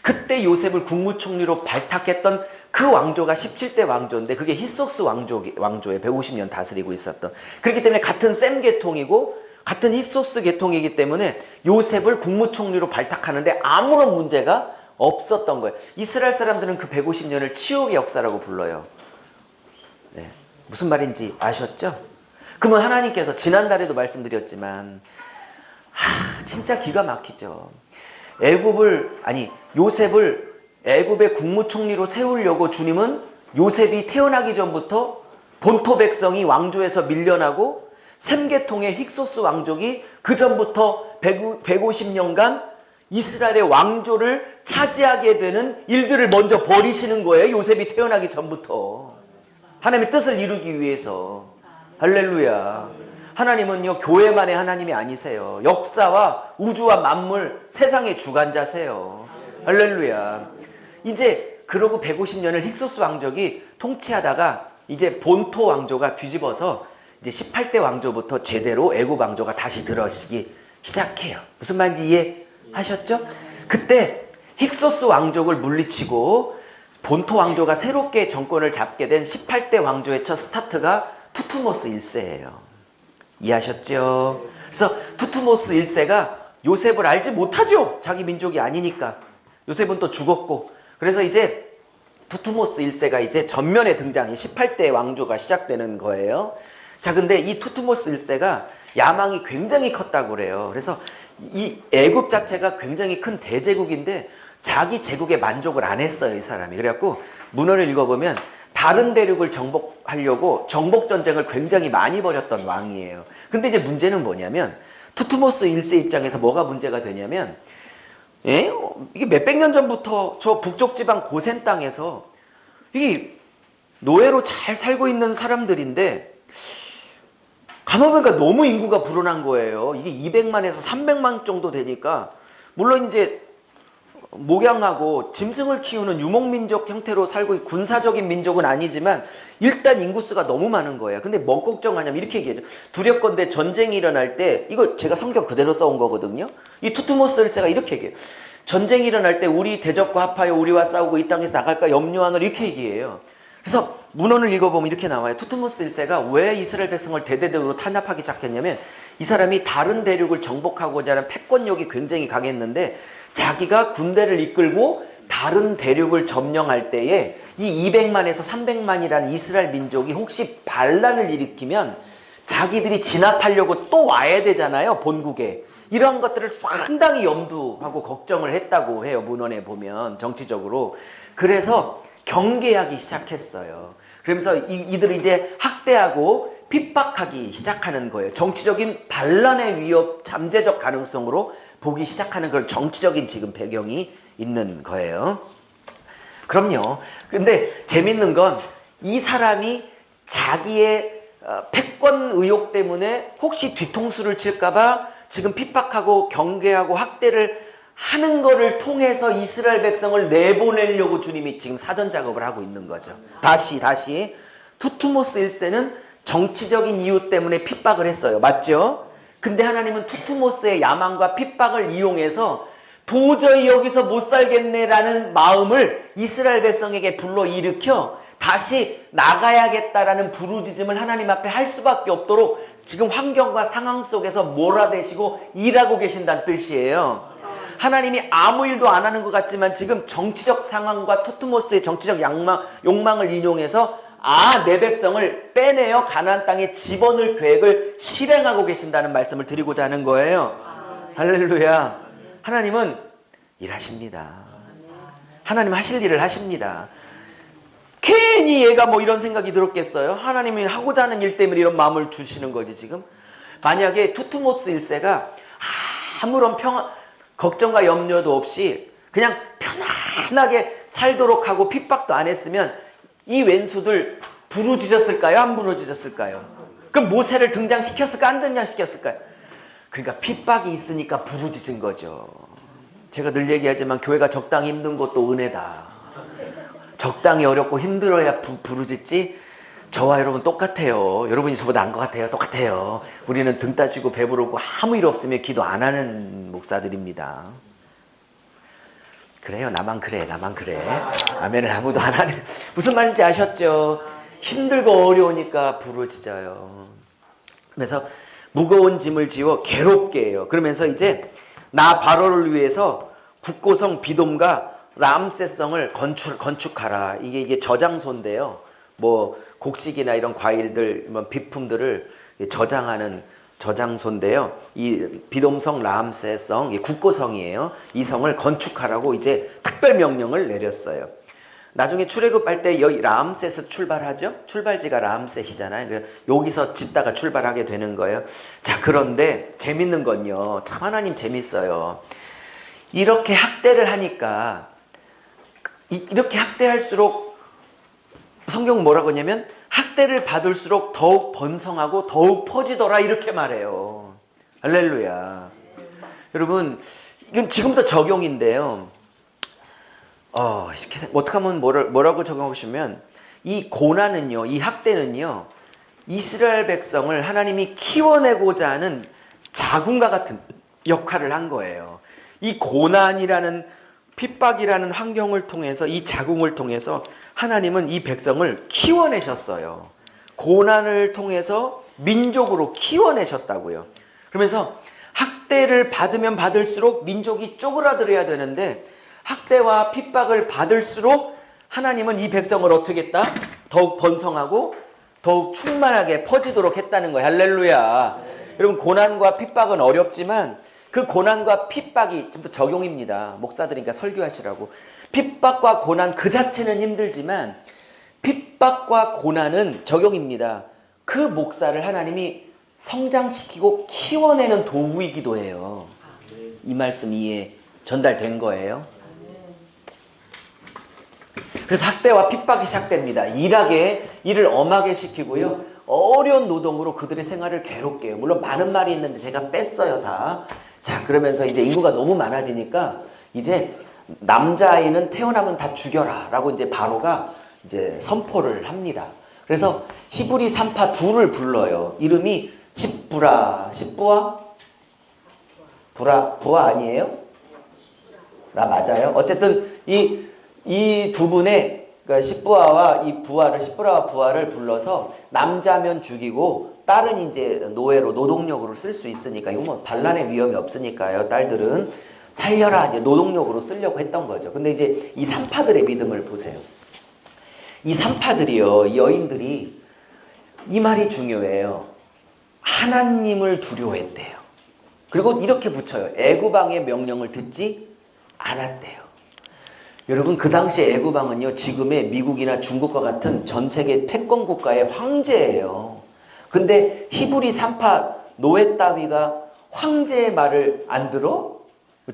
그때 요셉을 국무총리로 발탁했던 그 왕조가 17대 왕조인데 그게 힉소스 왕조에 150년 다스리고 있었던. 그렇기 때문에 같은 셈 계통이고 같은 힉소스 계통이기 때문에 요셉을 국무총리로 발탁하는데 아무런 문제가 없었던 거예요. 이스라엘 사람들은 그 150년을 치욕의 역사라고 불러요. 네. 무슨 말인지 아셨죠? 그러면 하나님께서 지난달에도 말씀드렸지만 진짜 기가 막히죠. 요셉을 애굽의 국무총리로 세우려고 주님은 요셉이 태어나기 전부터 본토 백성이 왕조에서 밀려나고 셈계통의 힉소스 왕족이 그 전부터 150년간 이스라엘의 왕조를 차지하게 되는 일들을 먼저 벌이시는 거예요. 요셉이 태어나기 전부터. 하나님의 뜻을 이루기 위해서. 할렐루야. 하나님은요, 교회만의 하나님이 아니세요. 역사와 우주와 만물, 세상의 주관자세요. 할렐루야. 이제 그러고 150년을 힉소스 왕족이 통치하다가 이제 본토 왕조가 뒤집어서 이제 18대 왕조부터 제대로 애굽 왕조가 다시 들어서기 시작해요. 무슨 말인지 이해하셨죠? 그때 힉소스 왕족을 물리치고 본토 왕조가 새롭게 정권을 잡게 된 18대 왕조의 첫 스타트가 투투모스 1세예요. 이해하셨죠? 그래서 투투모스 1세가 요셉을 알지 못하죠. 자기 민족이 아니니까. 요셉은 또 죽었고. 그래서 이제 투투모스 1세가 이제 전면에 등장해 18대 왕조가 시작되는 거예요. 자, 근데 이 투투모스 1세가 야망이 굉장히 컸다고 그래요. 그래서 이 애굽 자체가 굉장히 큰 대제국인데 자기 제국에 만족을 안 했어요, 이 사람이. 그래갖고 문헌을 읽어보면 다른 대륙을 정복하려고 정복 전쟁을 굉장히 많이 벌였던 왕이에요. 근데 이제 문제는 뭐냐면 투트모스 1세 입장에서 뭐가 문제가 되냐면 이게 몇백 년 전부터 저 북쪽 지방 고센 땅에서 이게 노예로 잘 살고 있는 사람들인데 가만 보니까 너무 인구가 불어난 거예요. 이게 200만에서 300만 정도 되니까 물론 이제 목양하고 짐승을 키우는 유목민족 형태로 살고 있고 군사적인 민족은 아니지만 일단 인구수가 너무 많은 거예요. 근데 뭐 걱정하냐면 이렇게 얘기하죠. 두렵건대 전쟁이 일어날 때 이거 제가 성경 그대로 써온 거거든요. 이 투트모스 1세가 이렇게 얘기해요. 전쟁이 일어날 때 우리 대적과 합하여 우리와 싸우고 이 땅에서 나갈까 염려하노라 이렇게 얘기해요. 그래서 문헌을 읽어보면 이렇게 나와요. 투트모스 1세가 왜 이스라엘 백성을 대대적으로 탄압하기 시작했냐면 이 사람이 다른 대륙을 정복하고자 하는 패권욕이 굉장히 강했는데 자기가 군대를 이끌고 다른 대륙을 점령할 때에 이 200만에서 300만이라는 이스라엘 민족이 혹시 반란을 일으키면 자기들이 진압하려고 또 와야 되잖아요. 본국에. 이런 것들을 상당히 염두하고 걱정을 했다고 해요. 문헌에 보면 정치적으로. 그래서 경계하기 시작했어요. 그러면서 이들을 이제 학대하고 핍박하기 시작하는 거예요. 정치적인 반란의 위협, 잠재적 가능성으로 보기 시작하는 그런 정치적인 지금 배경이 있는 거예요. 그럼요. 근데 재밌는 건 이 사람이 자기의 패권 의혹 때문에 혹시 뒤통수를 칠까봐 지금 핍박하고 경계하고 학대를 하는 거를 통해서 이스라엘 백성을 내보내려고 주님이 지금 사전 작업을 하고 있는 거죠. 다시 투트모스 1세는 정치적인 이유 때문에 핍박을 했어요. 맞죠? 근데 하나님은 투트모스의 야망과 핍박을 이용해서 도저히 여기서 못 살겠네라는 마음을 이스라엘 백성에게 불러일으켜 다시 나가야겠다라는 부르짖음을 하나님 앞에 할 수밖에 없도록 지금 환경과 상황 속에서 몰아대시고 일하고 계신다는 뜻이에요. 하나님이 아무 일도 안 하는 것 같지만 지금 정치적 상황과 투트모스의 정치적 욕망을 인용해서 내 백성을 빼내어 가나안 땅에 집어넣을 계획을 실행하고 계신다는 말씀을 드리고자 하는 거예요. 할렐루야. 하나님은 일하십니다. 하나님 하실 일을 하십니다. 괜히 얘가 뭐 이런 생각이 들었겠어요? 하나님이 하고자 하는 일 때문에 이런 마음을 주시는 거지 지금. 만약에 투트모스 1세가 아무런 걱정과 염려도 없이 그냥 편안하게 살도록 하고 핍박도 안 했으면 이 왼수들 부르짖었을까요? 안 부르짖었을까요? 그럼 모세를 등장시켰을까? 안 등장시켰을까요? 그러니까 핍박이 있으니까 부르짖은 거죠. 제가 늘 얘기하지만 교회가 적당히 힘든 것도 은혜다. 적당히 어렵고 힘들어야 부르짖지. 저와 여러분 똑같아요. 여러분이 저보다 나은 것 같아요. 똑같아요. 우리는 등 따시고 배부르고 아무 일 없으면 기도 안 하는 목사들입니다. 그래요. 나만 그래. 아멘을 아무도 안 하네. 무슨 말인지 아셨죠? 힘들고 어려우니까 부르짖어요. 그래서 무거운 짐을 지워 괴롭게 해요. 그러면서 이제 나 바로를 위해서 국고성 비돔과 람세성을 건축하라. 이게 저장소인데요. 뭐 곡식이나 이런 과일들, 비품들을 저장하는 저장소인데요. 이 비돔성, 람세성, 국고성이에요. 이 성을 건축하라고 이제 특별 명령을 내렸어요. 나중에 출애굽할 때 여기 람셋에서 출발하죠. 출발지가 람셋이잖아요. 그래서 여기서 짓다가 출발하게 되는 거예요. 자, 그런데 재밌는 건요. 참 하나님 재밌어요. 이렇게 학대를 하니까 이렇게 학대할수록 성경 뭐라고 하냐면 학대를 받을수록 더욱 번성하고 더욱 퍼지더라 이렇게 말해요. 할렐루야. 여러분 이건 지금도 적용인데요. 이렇게 어떻게 하면 뭐라고 적용하시면 이 고난은요, 이 학대는요, 이스라엘 백성을 하나님이 키워내고자 하는 자궁과 같은 역할을 한 거예요. 이 고난이라는 핍박이라는 환경을 통해서 이 자궁을 통해서 하나님은 이 백성을 키워내셨어요. 고난을 통해서 민족으로 키워내셨다고요. 그러면서 학대를 받으면 받을수록 민족이 쪼그라들어야 되는데 학대와 핍박을 받을수록 하나님은 이 백성을 어떻게 했다? 더욱 번성하고 더욱 충만하게 퍼지도록 했다는 거예요. 할렐루야. 여러분 고난과 핍박은 어렵지만 그 고난과 핍박이 좀 더 적용입니다. 목사들이니까 설교하시라고. 핍박과 고난 그 자체는 힘들지만 핍박과 고난은 적용입니다. 그 목사를 하나님이 성장시키고 키워내는 도구이기도 해요. 이 말씀 이해 전달된 거예요. 그래서 학대와 핍박이 시작됩니다. 일을 엄하게 시키고요. 어려운 노동으로 그들의 생활을 괴롭게 해요. 물론 많은 말이 있는데 제가 뺐어요 다. 자, 그러면서 이제 인구가 너무 많아지니까 이제 남자아이는 태어나면 다 죽여라 라고 이제 바로가 이제 선포를 합니다. 그래서 히브리 산파 둘을 불러요. 이름이 십부라, 부아 아니에요? 라 맞아요? 어쨌든 이 두 분의 그러니까 십부라와 부아를 불러서 남자면 죽이고 딸은 이제 노예로 노동력으로 쓸 수 있으니까 이거 뭐 반란의 위험이 없으니까요. 딸들은 살려라 이제 노동력으로 쓰려고 했던 거죠. 근데 이제 이 산파들의 믿음을 보세요. 이 산파들이요, 이 여인들이 이 말이 중요해요. 하나님을 두려워했대요. 그리고 이렇게 붙여요. 애구방의 명령을 듣지 않았대요. 여러분 그 당시에 애구방은요 지금의 미국이나 중국과 같은 전 세계 패권 국가의 황제예요. 근데 히브리 산파 노예 따위가 황제의 말을 안 들어?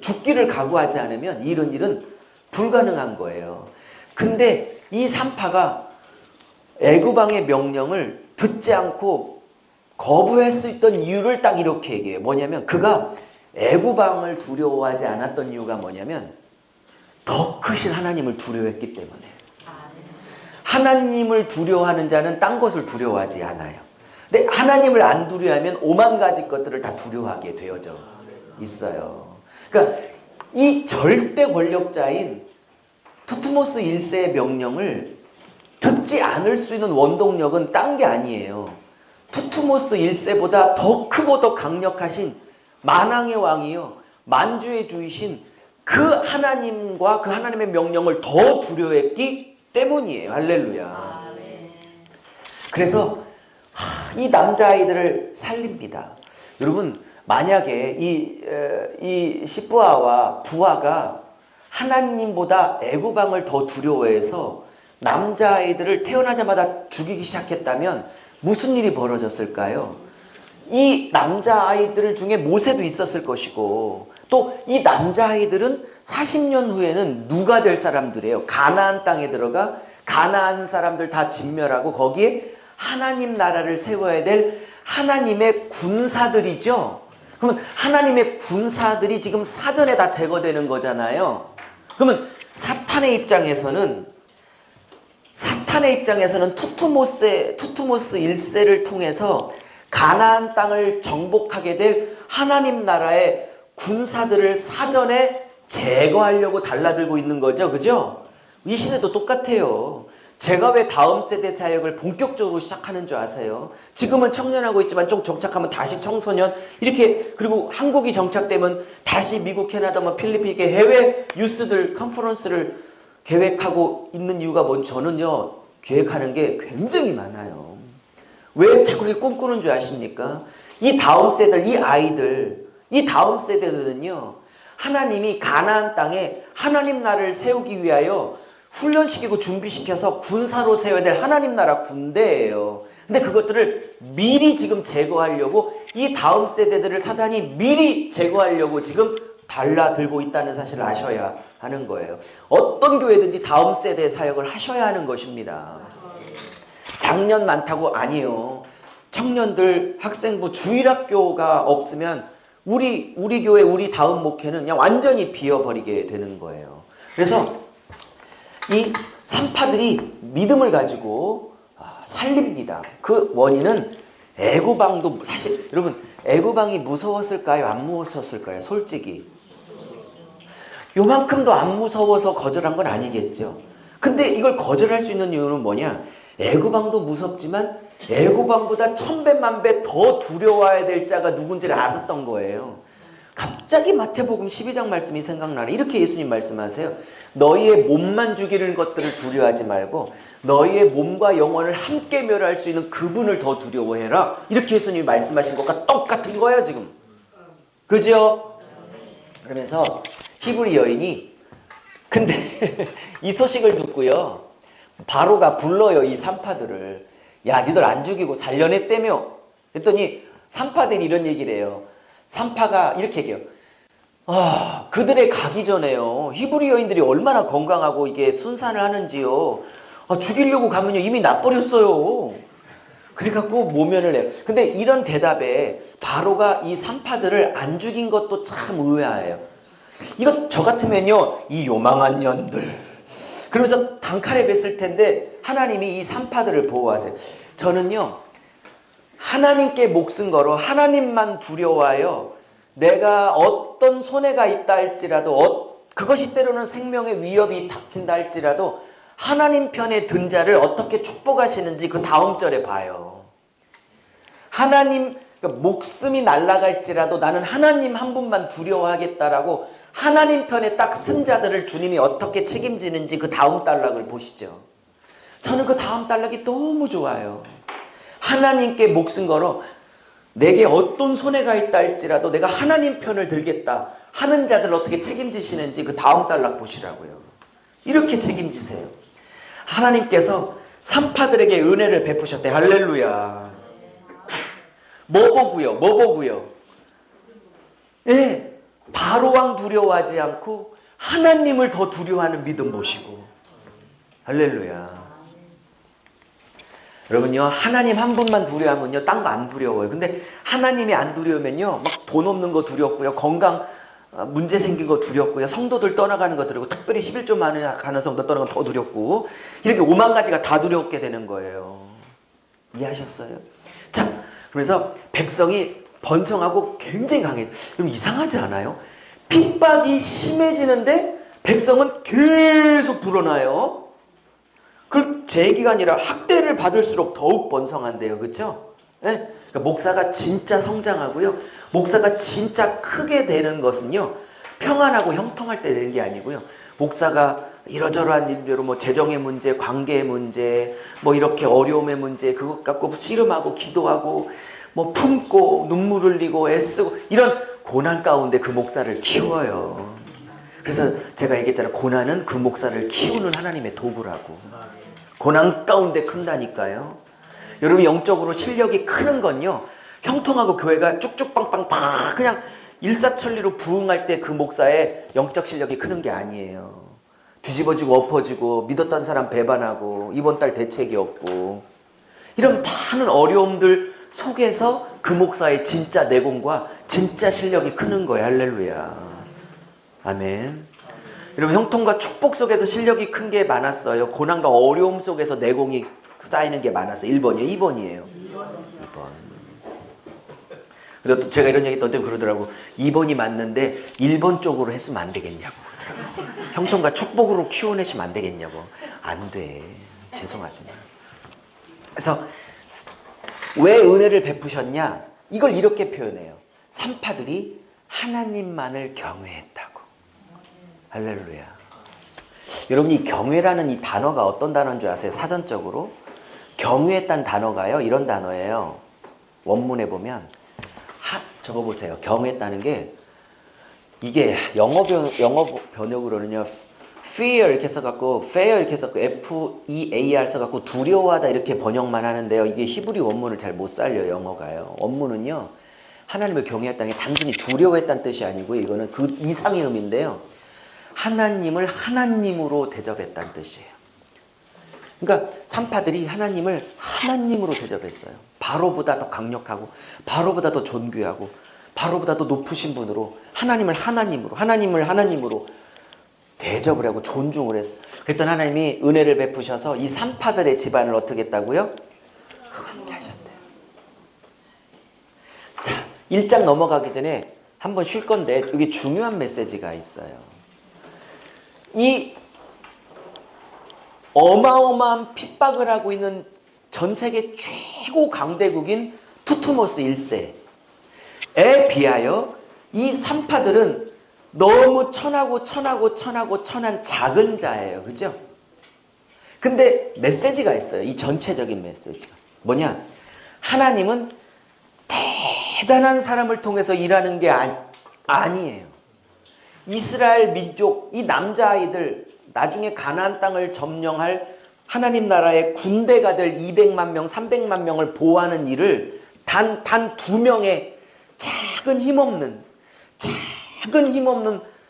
죽기를 각오하지 않으면 이런 일은 불가능한 거예요. 근데 이 산파가 애구방의 명령을 듣지 않고 거부할 수 있던 이유를 딱 이렇게 얘기해요. 뭐냐면 그가 애구방을 두려워하지 않았던 이유가 뭐냐면 더 크신 하나님을 두려워했기 때문에. 하나님을 두려워하는 자는 딴 것을 두려워하지 않아요. 근데 하나님을 안 두려워하면 오만 가지 것들을 다 두려워하게 되어져 있어요. 그러니까 이 절대 권력자인 투트모스 1세의 명령을 듣지 않을 수 있는 원동력은 딴 게 아니에요. 투트모스 1세보다 더 크고 더 강력하신 만왕의 왕이요 만주의 주이신 그 하나님과 그 하나님의 명령을 더 두려워했기 때문이에요. 할렐루야. 그래서 이 남자아이들을 살립니다. 여러분 만약에 이 십부아와 부아가 하나님보다 애구방을 더 두려워해서 남자아이들을 태어나자마자 죽이기 시작했다면 무슨 일이 벌어졌을까요? 이 남자아이들 중에 모세도 있었을 것이고 또 이 남자아이들은 40년 후에는 누가 될 사람들이에요? 가나안 땅에 들어가 가나안 사람들 다 진멸하고 거기에 하나님 나라를 세워야 될 하나님의 군사들이죠. 그러면 하나님의 군사들이 지금 사전에 다 제거되는 거잖아요. 그러면 사탄의 입장에서는 투트모스 1세를 통해서 가나안 땅을 정복하게 될 하나님 나라의 군사들을 사전에 제거하려고 달라들고 있는 거죠. 그죠? 이 시대도 똑같아요. 제가 왜 다음 세대 사역을 본격적으로 시작하는 줄 아세요? 지금은 청년하고 있지만 좀 정착하면 다시 청소년 이렇게 그리고 한국이 정착되면 다시 미국, 캐나다, 필리핀 이렇게 해외 유스들 컨퍼런스를 계획하고 있는 이유가 뭔지 저는요 계획하는 게 굉장히 많아요. 왜 자꾸 그렇게 꿈꾸는 줄 아십니까? 이 다음 세대들, 이 다음 세대들은요 하나님이 가나안 땅에 하나님 나라를 세우기 위하여 훈련시키고 준비시켜서 군사로 세워야 될 하나님 나라 군대예요. 근데 그것들을 미리 지금 제거하려고 이 다음 세대들을 사단이 미리 제거하려고 지금 달라들고 있다는 사실을 아셔야 하는 거예요. 어떤 교회든지 다음 세대의 사역을 하셔야 하는 것입니다. 장년 많다고 아니에요. 청년들, 학생부, 주일학교가 없으면 우리 교회, 우리 다음 목회는 그냥 완전히 비어버리게 되는 거예요. 그래서 이 산파들이 믿음을 가지고 살립니다. 그 원인은 애구방도 사실 여러분 애구방이 무서웠을까요? 안 무서웠을까요? 솔직히 요만큼도 안 무서워서 거절한 건 아니겠죠. 근데 이걸 거절할 수 있는 이유는 뭐냐? 애구방도 무섭지만 애구방보다 1000배, 1000배 더 두려워해야 될 자가 누군지를 알았던 거예요. 갑자기 마태복음 12장 말씀이 생각나네. 이렇게 예수님 말씀하세요. 너희의 몸만 죽이는 것들을 두려워하지 말고 너희의 몸과 영혼을 함께 멸할 수 있는 그분을 더 두려워해라. 이렇게 예수님이 말씀하신 것과 똑같은 거예요 지금. 그죠? 그러면서 히브리 여인이 근데 이 소식을 듣고요 바로가 불러요, 이 산파들을. 야, 니들 안 죽이고 살려냈다며. 그랬더니 산파들이 이런 얘기를 해요. 산파가 이렇게 얘기해요. 아, 그들의 가기 전에요, 히브리 여인들이 얼마나 건강하고 이게 순산을 하는지요. 아, 죽이려고 가면요 이미 나버렸어요. 그래갖고 모면을 해요. 근데 이런 대답에 바로가 이 산파들을 안 죽인 것도 참 의아해요. 이거 저 같으면요, 이 요망한 년들 그러면서 단칼에 뱉을 텐데 하나님이 이 산파들을 보호하세요. 저는요, 하나님께 목숨 걸어 하나님만 두려워하여 내가 어떤 손해가 있다 할지라도, 그것이 때로는 생명의 위협이 닥친다 할지라도 하나님 편에 든 자를 어떻게 축복하시는지 그 다음 절에 봐요. 하나님, 그러니까 목숨이 날아갈지라도 나는 하나님 한 분만 두려워하겠다라고 하나님 편에 딱 쓴 자들을 주님이 어떻게 책임지는지 그 다음 단락을 보시죠. 저는 그 다음 단락이 너무 좋아요. 하나님께 목숨 걸어 내게 어떤 손해가 있다 할지라도 내가 하나님 편을 들겠다 하는 자들을 어떻게 책임지시는지 그 다음 단락 보시라고요. 이렇게 책임지세요. 하나님께서 산파들에게 은혜를 베푸셨대. 할렐루야. 뭐 보고요? 예, 바로왕 두려워하지 않고 하나님을 더 두려워하는 믿음 보시고. 할렐루야. 여러분요, 하나님 한 분만 두려워하면요 딴 거 안 두려워요. 근데 하나님이 안 두려우면요 막 돈 없는 거 두렵고요, 건강 문제 생긴 거 두렵고요, 성도들 떠나가는 거 두렵고, 특별히 11조 많은 가는 성도 떠나가는 거 더 두렵고, 이렇게 5만 가지가 다 두렵게 되는 거예요. 이해하셨어요? 자, 그래서 백성이 번성하고 굉장히 강해져. 그럼 이상하지 않아요? 핍박이 심해지는데 백성은 계속 불어나요. 그 제기가 아니라 학대를 받을수록 더욱 번성한대요. 그렇죠? 네? 그러니까 목사가 진짜 성장하고요, 목사가 진짜 크게 되는 것은요 평안하고 형통할 때 되는 게 아니고요, 목사가 이러저러한 일로 뭐 재정의 문제, 관계의 문제, 뭐 이렇게 어려움의 문제, 그것 갖고 씨름하고 기도하고 뭐 품고 눈물 흘리고 애쓰고 이런 고난 가운데 그 목사를 키워요. 그래서 제가 얘기했잖아요. 고난은 그 목사를 키우는 하나님의 도구라고. 고난 가운데 큰다니까요. 여러분, 영적으로 실력이 크는 건요, 형통하고 교회가 쭉쭉빵빵빵 그냥 일사천리로 부흥할 때 그 목사의 영적 실력이 크는 게 아니에요. 뒤집어지고 엎어지고, 믿었던 사람 배반하고, 이번 달 대책이 없고, 이런 많은 어려움들 속에서 그 목사의 진짜 내공과 진짜 실력이 크는 거예요. 할렐루야. 아멘. 여러분, 형통과 축복 속에서 실력이 큰 게 많았어요. 고난과 어려움 속에서 내공이 쌓이는 게 많았어요. 1번이에요? 2번이에요? 2번. 근데 또 제가 이런 얘기 했더니 그러더라고. 2번이 맞는데 1번 쪽으로 했으면 안 되겠냐고 그러더라고. 형통과 축복으로 키워내시면 안 되겠냐고. 안 돼. 죄송하지만. 그래서 왜 은혜를 베푸셨냐? 이걸 이렇게 표현해요. 산파들이 하나님만을 경외했다고. 할렐루야. 여러분, 이 경외라는 이 단어가 어떤 단어인 줄 아세요? 사전적으로 경외했다는 단어가요 이런 단어예요. 원문에 보면 저거 보세요. 경외했다는 게, 이게 영어 번역으로는요 fear 이렇게 써갖고 fear 이렇게 써갖고 F-E-A-R 써갖고 두려워하다 이렇게 번역만 하는데요, 이게 히브리 원문을 잘 못 살려요. 영어가요. 원문은요 하나님을 경외했다는 게 단순히 두려워했다는 뜻이 아니고요, 이거는 그 이상의 의미인데요, 하나님을 하나님으로 대접했다는 뜻이에요. 그러니까 산파들이 하나님을 하나님으로 대접했어요. 바로보다 더 강력하고, 바로보다 더 존귀하고, 바로보다 더 높으신 분으로 하나님을 하나님으로 대접을 하고 존중을 했어요. 그랬더니 하나님이 은혜를 베푸셔서 이 산파들의 집안을 어떻게 했다고요? 함께 하셨대요. 자, 1장 넘어가기 전에 한번 쉴 건데 여기 중요한 메시지가 있어요. 이 어마어마한 핍박을 하고 있는 전 세계 최고 강대국인 투트모스 1세에 비하여 이 산파들은 너무 천한 작은 자예요. 그죠? 근데 메시지가 있어요. 이 전체적인 메시지가. 뭐냐? 하나님은 대단한 사람을 통해서 일하는 게 아니에요. 이스라엘 민족, 이 남자아이들, 나중에 가나안 땅을 점령할 하나님 나라의 군대가 될 200만 명, 300만 명을 보호하는 일을 단 2명의 작은 힘없는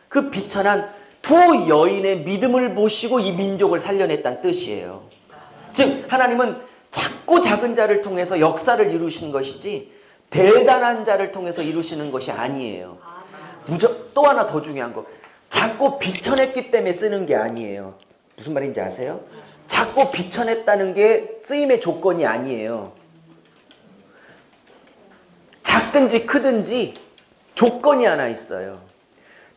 그 비천한 두 여인의 믿음을 보시고 이 민족을 살려냈다는 뜻이에요. 즉 하나님은 작고 작은 자를 통해서 역사를 이루신 것이지 대단한 자를 통해서 이루시는 것이 아니에요. 또 하나 더 중요한 거, 작고 비천했기 때문에 쓰는 게 아니에요. 무슨 말인지 아세요? 작고 비천했다는 게 쓰임의 조건이 아니에요. 작든지 크든지 조건이 하나 있어요.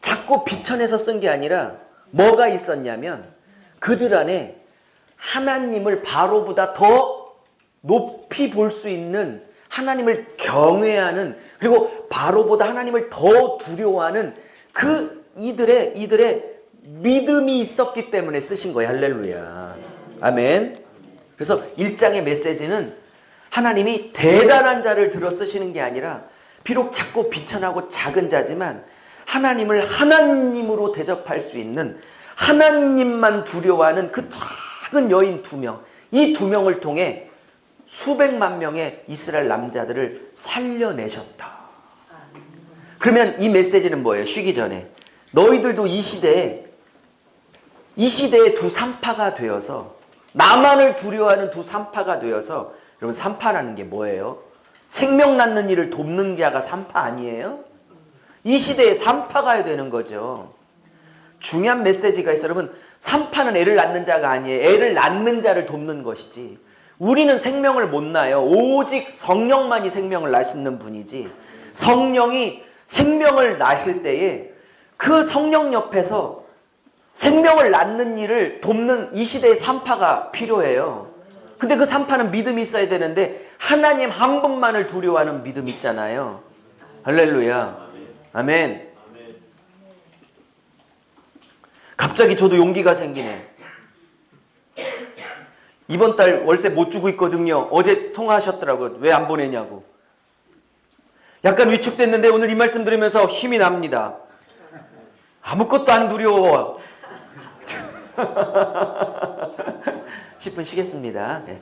작고 비천해서 쓴 게 아니라 뭐가 있었냐면 그들 안에 하나님을 바로보다 더 높이 볼 수 있는, 하나님을 경외하는, 그리고 바로보다 하나님을 더 두려워하는 그 이들의 믿음이 있었기 때문에 쓰신 거예요. 할렐루야. 아멘. 그래서 1장의 메시지는 하나님이 대단한 자를 들어 쓰시는 게 아니라 비록 작고 비천하고 작은 자지만 하나님을 하나님으로 대접할 수 있는, 하나님만 두려워하는 그 작은 여인 2명, 이 2명을 통해 수백만 명의 이스라엘 남자들을 살려내셨다. 그러면 이 메시지는 뭐예요? 쉬기 전에 너희들도 이 시대에 두 산파가 되어서, 나만을 두려워하는 두 산파가 되어서, 여러분 산파라는 게 뭐예요? 생명 낳는 일을 돕는 자가 산파 아니에요? 이 시대에 산파가 되는 거죠. 중요한 메시지가 있어요. 여러분, 산파는 애를 낳는 자가 아니에요. 애를 낳는 자를 돕는 것이지, 우리는 생명을 못 낳아요. 오직 성령만이 생명을 낳으시는 분이지, 성령이 생명을 낳으실 때에 그 성령 옆에서 생명을 낳는 일을 돕는 이 시대의 산파가 필요해요. 근데 그 산파는 믿음이 있어야 되는데 하나님 한 분만을 두려워하는 믿음 있잖아요. 할렐루야. 아멘. 갑자기 저도 용기가 생기네. 이번 달 월세 못 주고 있거든요. 어제 통화하셨더라고요. 왜 안 보내냐고. 약간 위축됐는데 오늘 이 말씀 들으면서 힘이 납니다. 아무것도 안 두려워. 10분 쉬겠습니다. 네.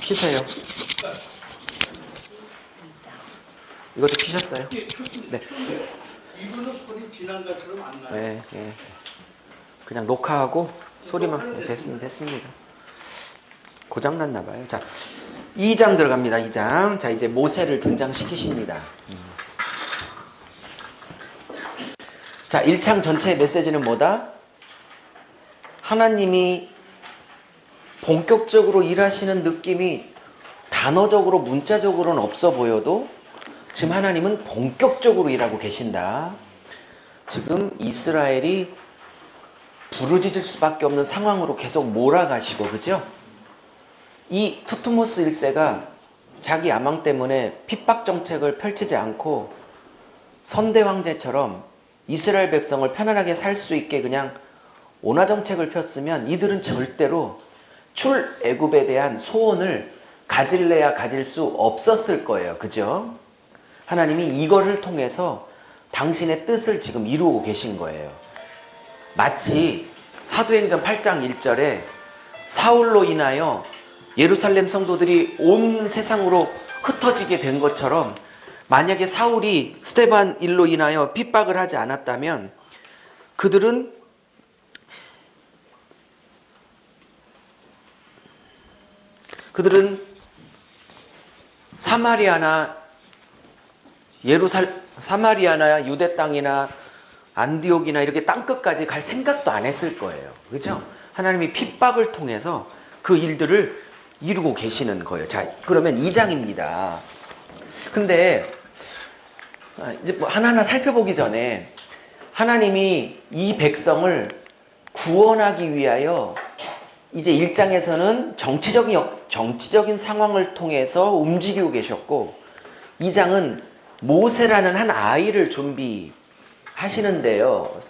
키세요. 이것도 키셨어요? 네. 이거는 소리 지난 것처럼 안 나요. 네, 네. 그냥 녹화하고 소리만 됐습니다. 고장났나 봐요. 자, 2장 들어갑니다. 2장. 자, 이제 모세를 등장시키십니다. 자, 1창 전체의 메시지는 뭐다? 하나님이 본격적으로 일하시는 느낌이 단어적으로 문자적으로는 없어 보여도 지금 하나님은 본격적으로 일하고 계신다. 지금 이스라엘이 부르짖을 수밖에 없는 상황으로 계속 몰아가시고, 그죠? 이 투트모스 1세가 자기 야망 때문에 핍박 정책을 펼치지 않고 선대 황제처럼 이스라엘 백성을 편안하게 살 수 있게 그냥 온화 정책을 폈으면 이들은 절대로 출애굽에 대한 소원을 가질래야 가질 수 없었을 거예요. 그죠? 하나님이 이거를 통해서 당신의 뜻을 지금 이루고 계신 거예요. 마치 사도행전 8장 1절에 사울로 인하여 예루살렘 성도들이 온 세상으로 흩어지게 된 것처럼, 만약에 사울이 스데반 일로 인하여 핍박을 하지 않았다면 그들은 사마리아나 유대 땅이나 안디옥이나 이렇게 땅끝까지 갈 생각도 안 했을 거예요. 그렇죠? 하나님이 핍박을 통해서 그 일들을 이루고 계시는 거예요. 자, 그러면 2장입니다. 근데 이제 뭐 하나하나 살펴보기 전에 하나님이 이 백성을 구원하기 위하여 이제 1장에서는 정치적인 상황을 통해서 움직이고 계셨고, 2장은 모세라는 한 아이를 준비하시는데요.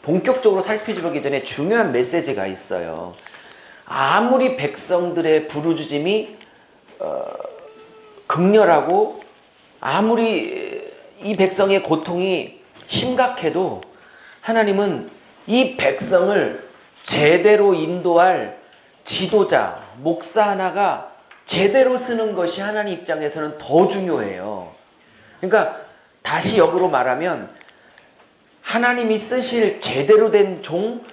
본격적으로 살펴보기 전에 중요한 메시지가 있어요. 아무리 백성들의 부르짖음이 극렬하고 아무리 이 백성의 고통이 심각해도 하나님은 이 백성을 제대로 인도할 지도자, 목사 하나가 제대로 쓰는 것이 하나님 입장에서는 더 중요해요. 그러니까 다시 역으로 말하면 하나님이 쓰실 제대로 된 종,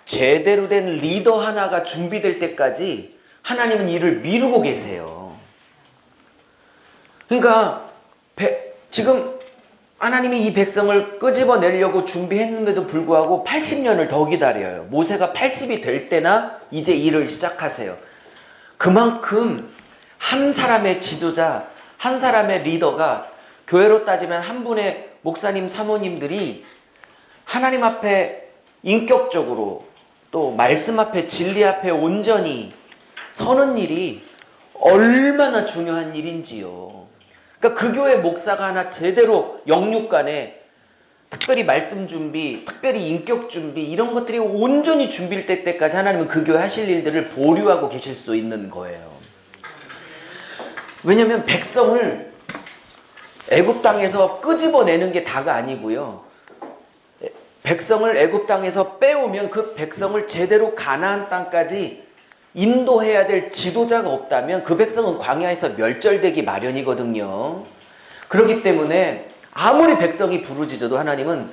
제대로 된 리더 하나가 준비될 때까지 하나님은 일을 미루고 계세요. 그러니까 지금 하나님이 이 백성을 끄집어내려고 준비했는데도 불구하고 80년을 더 기다려요. 모세가 80이 될 때나 이제 일을 시작하세요. 그만큼 한 사람의 지도자, 한 사람의 리더가, 교회로 따지면 한 분의 목사님, 사모님들이 하나님 앞에 인격적으로 또 말씀 앞에, 진리 앞에 온전히 서는 일이 얼마나 중요한 일인지요. 그러니까 그 교회 목사가 하나 제대로 영육간에 특별히 말씀 준비, 특별히 인격 준비, 이런 것들이 온전히 준비될 때까지 하나님은 그 교회 하실 일들을 보류하고 계실 수 있는 거예요. 왜냐하면 백성을 애굽 땅에서 끄집어내는 게 다가 아니고요. 백성을 애굽 땅에서 빼오면 그 백성을 제대로 가나안 땅까지 인도해야 될 지도자가 없다면 그 백성은 광야에서 멸절되기 마련이거든요. 그렇기 때문에 아무리 백성이 부르짖어도 하나님은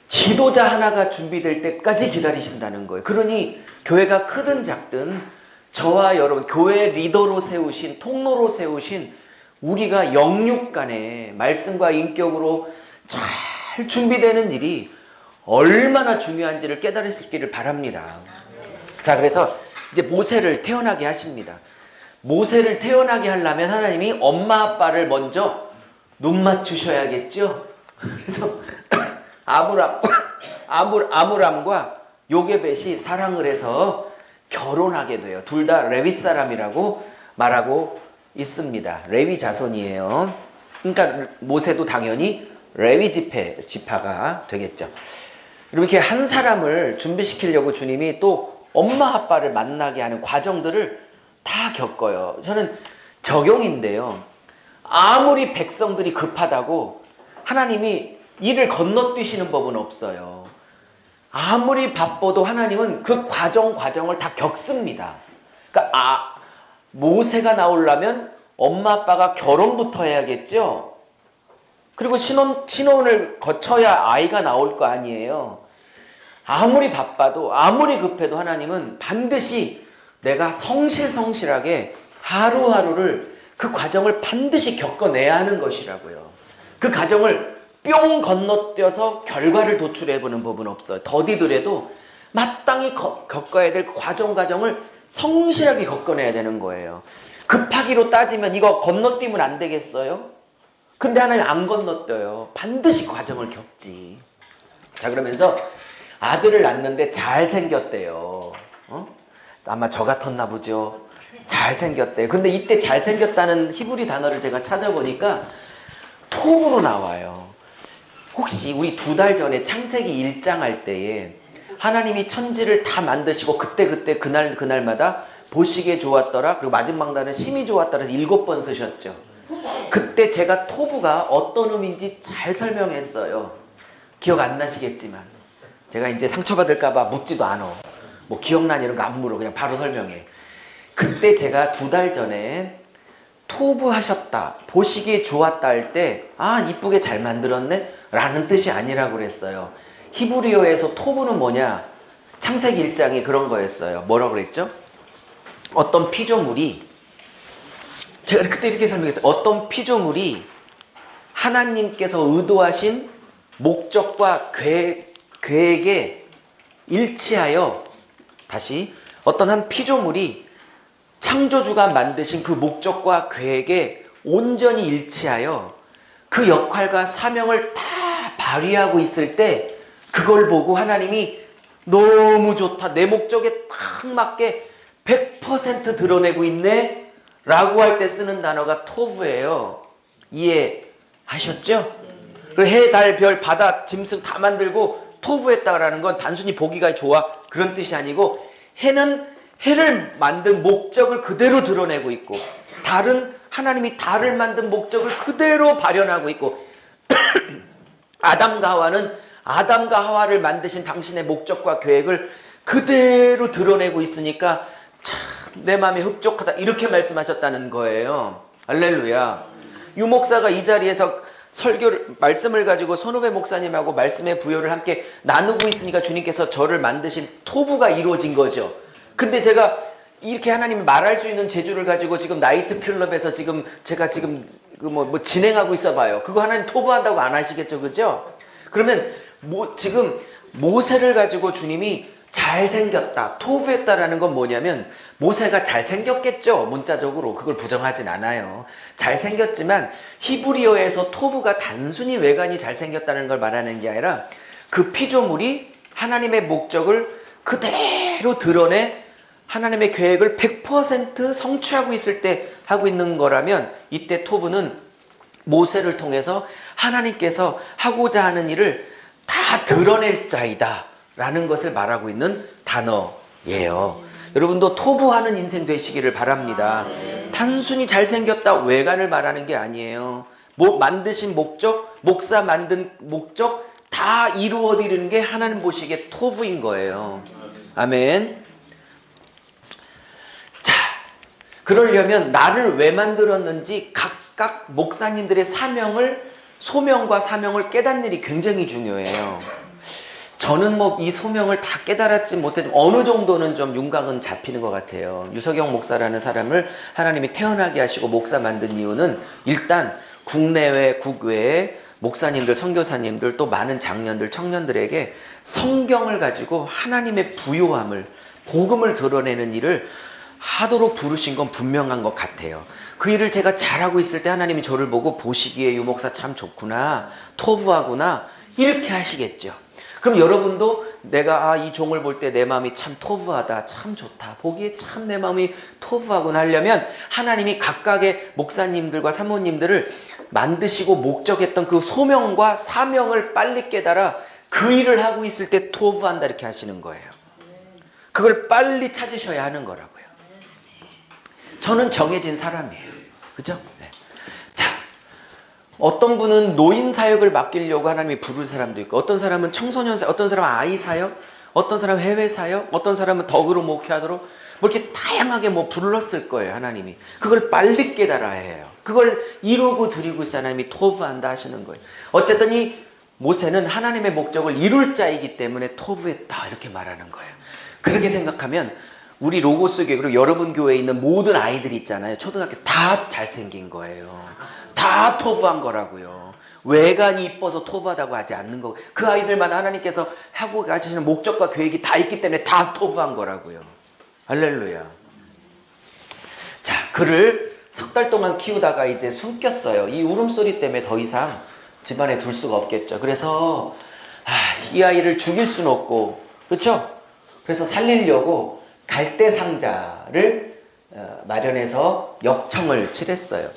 지도자 하나가 준비될 때까지 기다리신다는 거예요. 그러니 교회가 크든 작든 저와 여러분, 교회 리더로 세우신, 통로로 세우신 우리가 영육간에 말씀과 인격으로 잘 준비되는 일이 얼마나 중요한지를 깨달으시기를 바랍니다. 자, 그래서 이제 모세를 태어나게 하십니다. 모세를 태어나게 하려면 하나님이 엄마 아빠를 먼저 눈 맞추셔야겠죠. 그래서 아므람과 요게벳이 사랑을 해서 결혼하게 돼요. 둘 다 레위 사람이라고 말하고 있습니다. 레위 자손이에요. 그러니까 모세도 당연히 레위 지파가 되겠죠. 이렇게 한 사람을 준비시키려고 주님이 또 엄마 아빠를 만나게 하는 과정들을 다 겪어요. 저는 적용인데요. 아무리 백성들이 급하다고 하나님이 이를 건너뛰시는 법은 없어요. 아무리 바빠도 하나님은 그 과정을 다 겪습니다. 그러니까 모세가 나오려면 엄마 아빠가 결혼부터 해야겠죠. 그리고 신혼을 거쳐야 아이가 나올 거 아니에요. 아무리 바빠도 아무리 급해도 하나님은 반드시 내가 성실성실하게 하루하루를 그 과정을 반드시 겪어내야 하는 것이라고요. 그 과정을 뿅 건너뛰어서 결과를 도출해보는 법은 없어요. 더디더라도 마땅히 겪어야 될 그 과정을 성실하게 겪어내야 되는 거예요. 급하기로 따지면 이거 건너뛰면 안 되겠어요? 근데 하나님 안 건너뛰어요. 반드시 과정을 겪지. 자, 그러면서 아들을 낳는데 잘생겼대요. 아마 저 같았나 보죠. 잘생겼대요. 근데 이때 잘생겼다는 히브리 단어를 제가 찾아보니까 톱으로 나와요. 혹시 우리 2달 전에 창세기 1장 할 때에 하나님이 천지를 다 만드시고 그때 그날마다 보시기에 좋았더라, 그리고 마지막 날은 심히 좋았더라 7번 쓰셨죠. 그때 제가 토부가 어떤 의미인지 잘 설명했어요. 기억 안 나시겠지만 제가 이제 상처받을까 봐 묻지도 않아. 뭐 기억나니 이런 거 안 물어. 그냥 바로 설명해. 그때 제가 2달 전에 토부하셨다, 보시기에 좋았다 할 때 아, 이쁘게 잘 만들었네 라는 뜻이 아니라고 그랬어요. 히브리어에서 토부는 뭐냐? 창세기 1장에 그런 거였어요. 뭐라고 그랬죠? 어떤 피조물이, 제가 그때 이렇게 설명했어요. 어떤 피조물이 하나님께서 의도하신 목적과 계획에 일치하여, 다시 어떤 한 피조물이 창조주가 만드신 그 목적과 계획에 온전히 일치하여 그 역할과 사명을 다 발휘하고 있을 때 그걸 보고 하나님이 너무 좋다, 내 목적에 딱 맞게 100% 드러내고 있네 라고 할 때 쓰는 단어가 토부예요. 이해하셨죠? 그리고 해, 달, 별, 바다, 짐승 다 만들고 토부했다라는 건 단순히 보기가 좋아 그런 뜻이 아니고, 해는 해를 만든 목적을 그대로 드러내고 있고, 달은 하나님이 달을 만든 목적을 그대로 발현하고 있고, 아담과 하와는 아담과 하와를 만드신 당신의 목적과 계획을 그대로 드러내고 있으니까 참 내 마음에 흡족하다 이렇게 말씀하셨다는 거예요. 할렐루야. 유 목사가 이 자리에서 말씀을 가지고 손후배 목사님하고 말씀의 부여를 함께 나누고 있으니까 주님께서 저를 만드신 토부가 이루어진 거죠. 근데 제가 이렇게 하나님이 말할 수 있는 재주를 가지고 지금 나이트 클럽에서 제가 뭐 진행하고 있어 봐요. 그거 하나님 토부한다고 안 하시겠죠, 그죠? 그러면 지금 모세를 가지고 주님이 잘생겼다, 토부했다라는 건 뭐냐면, 모세가 잘생겼겠죠, 문자적으로. 그걸 부정하진 않아요. 잘생겼지만 히브리어에서 토부가 단순히 외관이 잘생겼다는 걸 말하는 게 아니라 그 피조물이 하나님의 목적을 그대로 드러내 하나님의 계획을 100% 성취하고 있을 때 하고 있는 거라면, 이때 토부는 모세를 통해서 하나님께서 하고자 하는 일을 다 드러낼 자이다 라는 것을 말하고 있는 단어예요. 여러분도 토부하는 인생 되시기를 바랍니다. 단순히 잘생겼다, 외관을 말하는 게 아니에요. 만드신 목적, 목사 만든 목적 다 이루어드리는 게 하나님 보시기에 토부인 거예요. 아멘. 자, 그러려면 나를 왜 만들었는지 각각 목사님들의 소명과 사명을 깨닫는 일이 굉장히 중요해요. 저는 이 소명을 다 깨달았지 못해도 어느 정도는 좀 윤곽은 잡히는 것 같아요. 유석영 목사라는 사람을 하나님이 태어나게 하시고 목사 만든 이유는, 일단 국내외 국외에 목사님들, 선교사님들, 또 많은 장년들, 청년들에게 성경을 가지고 하나님의 부요함을, 복음을 드러내는 일을 하도록 부르신 건 분명한 것 같아요. 그 일을 제가 잘하고 있을 때 하나님이 저를 보고 보시기에 유 목사 참 좋구나, 토부하구나 이렇게 하시겠죠. 그럼 여러분도 내가 이 종을 볼 때 내 마음이 참 토부하다, 참 좋다, 보기에 참 내 마음이 토부하구나 하려면 하나님이 각각의 목사님들과 사모님들을 만드시고 목적했던 그 소명과 사명을 빨리 깨달아 그 일을 하고 있을 때 토부한다 이렇게 하시는 거예요. 그걸 빨리 찾으셔야 하는 거라고요. 저는 정해진 사람이에요. 그죠? 네. 자, 어떤 분은 노인 사역을 맡기려고 하나님이 부를 사람도 있고, 어떤 사람은 청소년 사역, 어떤 사람은 아이 사역, 어떤 사람은 해외 사역, 어떤 사람은 덕으로 목회하도록 뭐 이렇게 다양하게 뭐 불렀을 거예요, 하나님이. 그걸 빨리 깨달아야 해요. 그걸 이루고 드리고 있어 하나님이 토부한다 하시는 거예요. 어쨌든 이 모세는 하나님의 목적을 이룰 자이기 때문에 토부했다 이렇게 말하는 거예요. 그렇게 생각하면 우리 로고스 교회 그리고 여러분 교회에 있는 모든 아이들 있잖아요. 초등학교 다 잘생긴 거예요. 다 토부한 거라고요. 외관이 이뻐서 토부하다고 하지 않는 거고 그 아이들만 하나님께서 하고 가시는 목적과 계획이 다 있기 때문에 다 토부한 거라고요. 할렐루야. 자, 그를 석 달 동안 키우다가 이제 숨겼어요. 이 울음소리 때문에 더 이상 집안에 둘 수가 없겠죠. 그래서 이 아이를 죽일 수는 없고 그렇죠? 그래서 살리려고 갈대 상자를 마련해서 역청을 칠했어요.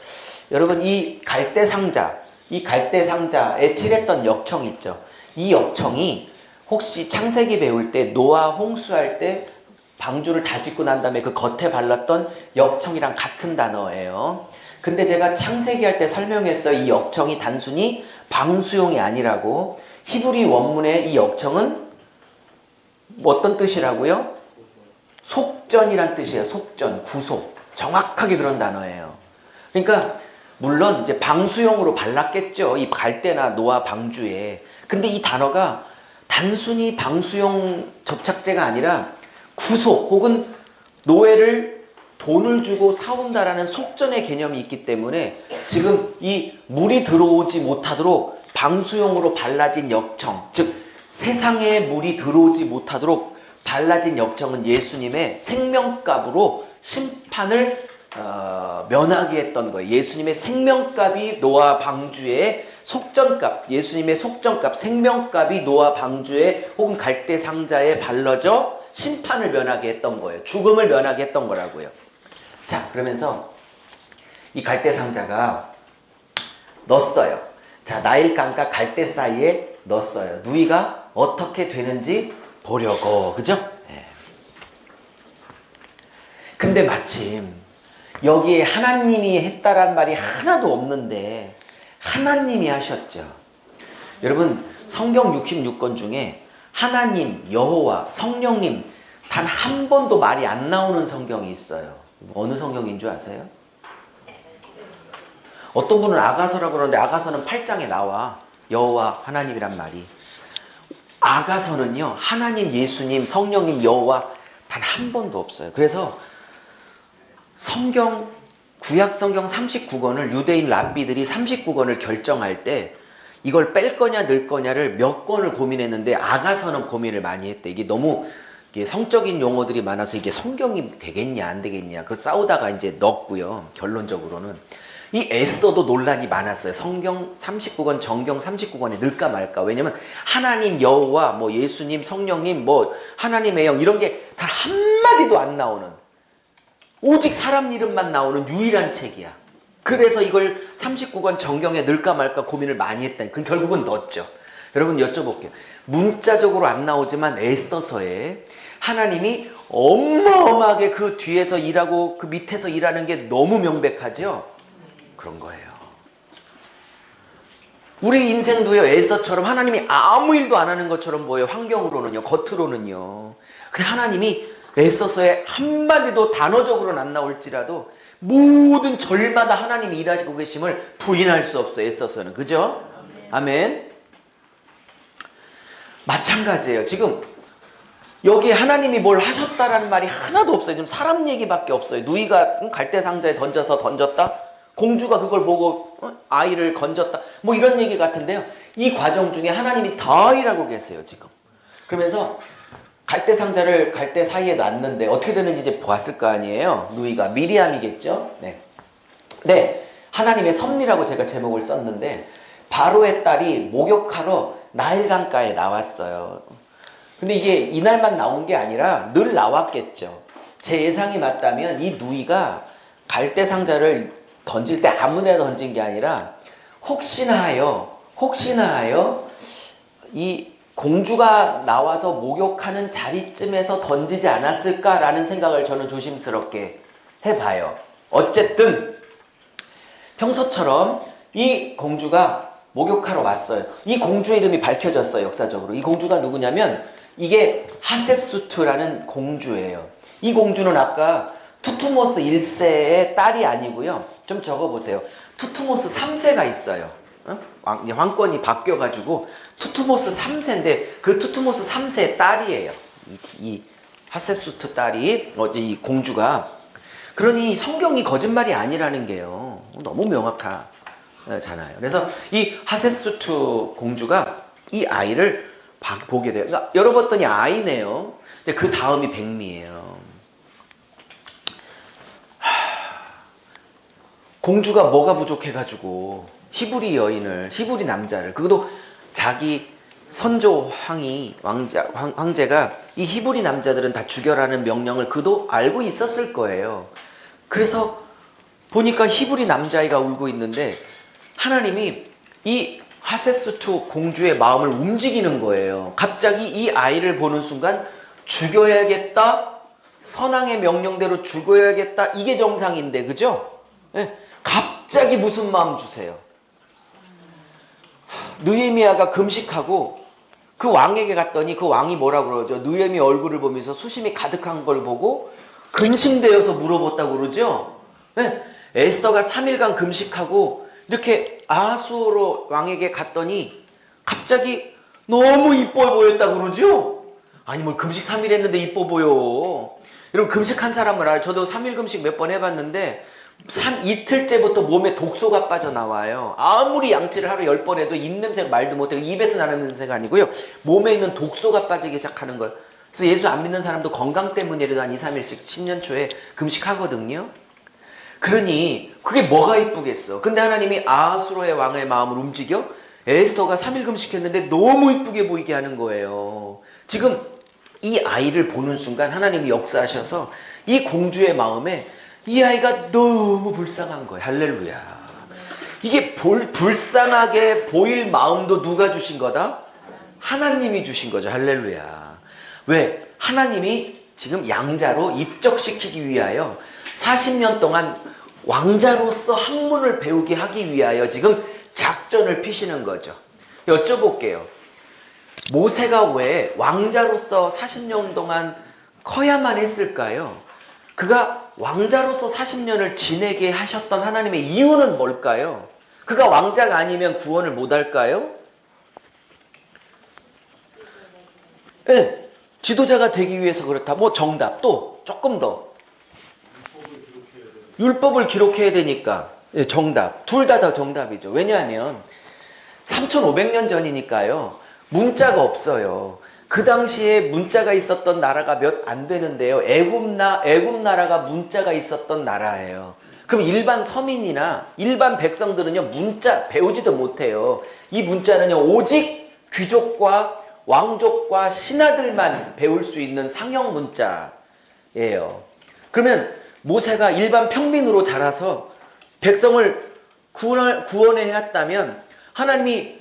여러분 이 갈대 상자에 칠했던 역청 있죠. 이 역청이 혹시 창세기 배울 때 노아 홍수할 때 방주를 다 짓고 난 다음에 그 겉에 발랐던 역청이랑 같은 단어예요. 근데 제가 창세기 할 때 설명했어요. 이 역청이 단순히 방수용이 아니라고. 히브리 원문의 이 역청은 어떤 뜻이라고요? 속전이란 뜻이에요. 속전, 구속. 정확하게 그런 단어예요. 그러니까 물론 이제 방수용으로 발랐겠죠. 이 갈대나 노아 방주에. 근데 이 단어가 단순히 방수용 접착제가 아니라 구속 혹은 노예를 돈을 주고 사온다라는 속전의 개념이 있기 때문에 지금 이 물이 들어오지 못하도록 방수용으로 발라진 역청, 즉 세상에 물이 들어오지 못하도록 발라진 역청은 예수님의 생명값으로 심판을 면하게 했던 거예요. 예수님의 생명값이 노아 방주의 속전값, 예수님의 속전값, 생명값이 노아 방주에 혹은 갈대 상자에 발라져 심판을 면하게 했던 거예요. 죽음을 면하게 했던 거라고요. 자, 그러면서 이 갈대 상자가 넣었어요. 자, 나일강과 갈대 사이에 넣었어요. 누이가 어떻게 되는지 보려고. 그죠? 네. 근데 마침 여기에 하나님이 했다란 말이 하나도 없는데 하나님이 하셨죠. 여러분 성경 66권 중에 하나님, 여호와, 성령님 단 한 번도 말이 안 나오는 성경이 있어요. 어느 성경인 줄 아세요? 어떤 분은 아가서라고 그러는데 아가서는 8장에 나와. 여호와, 하나님이란 말이. 아가서는요. 하나님, 예수님, 성령님, 여호와 단 한 번도 없어요. 그래서 성경, 구약 성경 39권을 유대인 랍비들이 39권을 결정할 때 이걸 뺄 거냐 넣을 거냐를 몇 권을 고민했는데 아가서는 고민을 많이 했대. 이게 너무 성적인 용어들이 많아서 이게 성경이 되겠냐 안 되겠냐 그 싸우다가 이제 넣었고요. 결론적으로는 이 에스더도 논란이 많았어요. 성경 39권, 정경 39권에 넣을까 말까. 왜냐면 하나님, 여호와, 뭐 예수님, 성령님, 뭐 하나님의 영 이런 게 단 한마디도 안 나오는 오직 사람 이름만 나오는 유일한 책이야. 그래서 이걸 39권 정경에 넣을까 말까 고민을 많이 했다. 그 결국은 넣었죠. 여러분 여쭤볼게요. 문자적으로 안 나오지만 에스더서에 하나님이 어마어마하게 그 뒤에서 일하고 그 밑에서 일하는 게 너무 명백하죠? 그런 거예요. 우리 인생도요. 에스더처럼 하나님이 아무 일도 안 하는 것처럼 보여요. 환경으로는요. 겉으로는요. 근데 하나님이 에스더서에 한마디도 단어적으로는 안 나올지라도 모든 절마다 하나님이 일하시고 계심을 부인할 수 없어요. 에스더서는. 그죠? 아멘. 마찬가지예요. 지금 여기 하나님이 뭘 하셨다라는 말이 하나도 없어요. 지금 사람 얘기밖에 없어요. 누이가 갈대 상자에 던졌다. 공주가 그걸 보고 아이를 건졌다. 뭐 이런 얘기 같은데요. 이 과정 중에 하나님이 더 일하고 계세요. 지금. 그러면서 갈대 상자를 갈대 사이에 놨는데 어떻게 되는지 이제 보았을 거 아니에요. 누이가 미리암이겠죠. 네. 하나님의 섭리라고 제가 제목을 썼는데 바로의 딸이 목욕하러 나일강가에 나왔어요. 근데 이게 이날만 나온 게 아니라 늘 나왔겠죠. 제 예상이 맞다면 이 누이가 갈대 상자를 던질 때 아무데나 던진 게 아니라 혹시나 하여 이 공주가 나와서 목욕하는 자리쯤에서 던지지 않았을까라는 생각을 저는 조심스럽게 해봐요. 어쨌든 평소처럼 이 공주가 목욕하러 왔어요. 이 공주의 이름이 밝혀졌어요. 역사적으로. 이 공주가 누구냐면 이게 하셉수트라는 공주예요. 이 공주는 아까 투투모스 1세의 딸이 아니고요. 좀 적어보세요. 투투모스 3세가 있어요. 이제 왕권이 바뀌어가지고 투투모스 3세인데 그 투투모스 3세의 딸이에요. 이 하세수트 딸이 이 공주가. 그러니 성경이 거짓말이 아니라는 게요. 너무 명확하잖아요. 그래서 이 하세수트 공주가 이 아이를 보게 돼요. 그러니까 열어봤더니 아이네요. 근데 그 다음이 백미예요. 공주가 뭐가 부족해가지고 히브리 여인을, 히브리 남자를, 그것도 자기 선조 황제가 이 히브리 남자들은 다 죽여라는 명령을 그도 알고 있었을 거예요. 그래서 보니까 히브리 남자아이가 울고 있는데 하나님이 이 하세수트 공주의 마음을 움직이는 거예요. 갑자기 이 아이를 보는 순간 죽여야겠다, 선왕의 명령대로 죽여야겠다, 이게 정상인데, 그죠? 네. 갑자기 무슨 마음 주세요? 느헤미야가 금식하고 그 왕에게 갔더니 그 왕이 뭐라고 그러죠? 느헤미 얼굴을 보면서 수심이 가득한 걸 보고 근심되어서 물어봤다고 그러죠? 네. 에스더가 3일간 금식하고 이렇게 아수르 왕에게 갔더니 갑자기 너무 이뻐 보였다고 그러죠? 아니 뭘 금식 3일 했는데 이뻐 보여. 여러분 금식한 사람을 알아요. 저도 3일 금식 몇 번 해봤는데 이틀째부터 몸에 독소가 빠져나와요. 아무리 양치를 하루 10번 해도 입냄새가 말도 못해. 입에서 나는 냄새가 아니고요. 몸에 있는 독소가 빠지기 시작하는 거예요. 그래서 예수 안 믿는 사람도 건강 때문이라도 한 2, 3일씩 신년 초에 금식하거든요. 그러니 그게 뭐가 이쁘겠어. 근데 하나님이 아수르의 왕의 마음을 움직여 에스더가 3일 금식했는데 너무 이쁘게 보이게 하는 거예요. 지금 이 아이를 보는 순간 하나님이 역사하셔서 이 공주의 마음에 이 아이가 너무 불쌍한 거예요. 할렐루야. 이게 불쌍하게 보일 마음도 누가 주신 거다? 하나님이 주신 거죠. 할렐루야. 왜? 하나님이 지금 양자로 입적시키기 위하여 40년 동안 왕자로서 학문을 배우게 하기 위하여 지금 작전을 피시는 거죠. 여쭤볼게요. 모세가 왜 왕자로서 40년 동안 커야만 했을까요? 그가 왕자로서 40년을 지내게 하셨던 하나님의 이유는 뭘까요? 그가 왕자가 아니면 구원을 못할까요? 네, 지도자가 되기 위해서 그렇다. 뭐 정답. 또 조금 더. 율법을 기록해야 되니까. 네, 정답. 둘 다 정답이죠. 왜냐하면 3500년 전이니까요. 문자가 없어요. 그 당시에 문자가 있었던 나라가 몇 안 되는데요. 애굽 나라가 문자가 있었던 나라예요. 그럼 일반 서민이나 일반 백성들은요, 문자 배우지도 못해요. 이 문자는요, 오직 귀족과 왕족과 신하들만 배울 수 있는 상형 문자예요. 그러면 모세가 일반 평민으로 자라서 백성을 구원해야 했다면 하나님이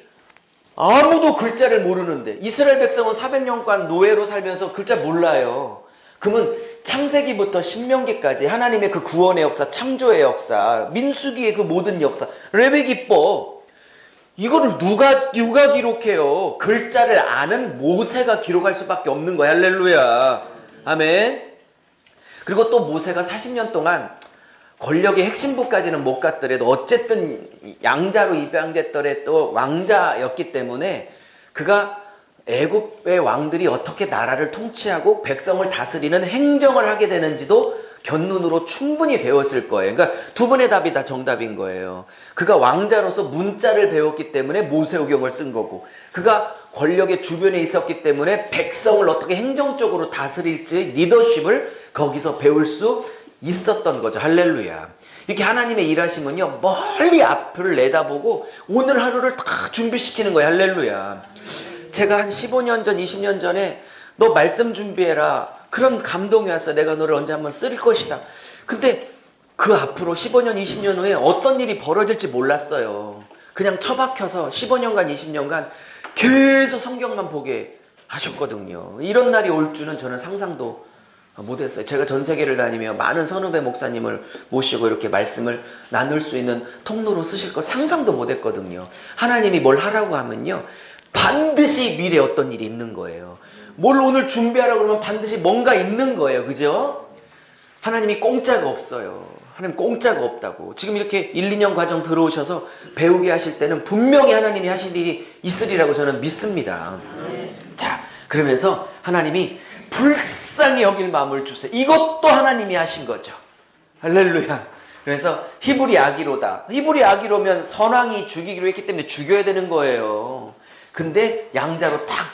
아무도 글자를 모르는데 이스라엘 백성은 400년간 노예로 살면서 글자 몰라요. 그러면 창세기부터 신명기까지 하나님의 그 구원의 역사, 창조의 역사, 민수기의 그 모든 역사, 레위기법, 이거를 누가 기록해요? 글자를 아는 모세가 기록할 수밖에 없는 거야. 할렐루야. 아멘. 그리고 또 모세가 40년 동안 권력의 핵심부까지는 못 갔더라도 어쨌든 양자로 입양됐더라도 왕자였기 때문에 그가 애굽의 왕들이 어떻게 나라를 통치하고 백성을 다스리는 행정을 하게 되는지도 견눈으로 충분히 배웠을 거예요. 그러니까 두 번의 답이 다 정답인 거예요. 그가 왕자로서 문자를 배웠기 때문에 모세오경을 쓴 거고, 그가 권력의 주변에 있었기 때문에 백성을 어떻게 행정적으로 다스릴지 리더십을 거기서 배울 수 있었던 거죠. 할렐루야. 이렇게 하나님의 일하심은요, 멀리 앞을 내다보고 오늘 하루를 다 준비시키는 거예요. 할렐루야. 제가 한 15년 전, 20년 전에 너 말씀 준비해라, 그런 감동이 왔어. 내가 너를 언제 한번 쓸 것이다. 근데 그 앞으로 15년, 20년 후에 어떤 일이 벌어질지 몰랐어요. 그냥 처박혀서 15년간, 20년간 계속 성경만 보게 하셨거든요. 이런 날이 올 줄은 저는 상상도 못했어요. 제가 전 세계를 다니며 많은 선후배 목사님을 모시고 이렇게 말씀을 나눌 수 있는 통로로 쓰실 거 상상도 못했거든요. 하나님이 뭘 하라고 하면요, 반드시 미래에 어떤 일이 있는 거예요. 뭘 오늘 준비하라고 그러면 반드시 뭔가 있는 거예요. 그죠? 하나님이 공짜가 없어요. 하나님 공짜가 없다고. 지금 이렇게 1, 2년 과정 들어오셔서 배우게 하실 때는 분명히 하나님이 하실 일이 있으리라고 저는 믿습니다. 자, 그러면서 하나님이 불쌍히 여길 마음을 주세요. 이것도 하나님이 하신 거죠. 할렐루야. 그래서 히브리 아기로다. 히브리 아기로면 선왕이 죽이기로 했기 때문에 죽여야 되는 거예요. 근데 양자로 탁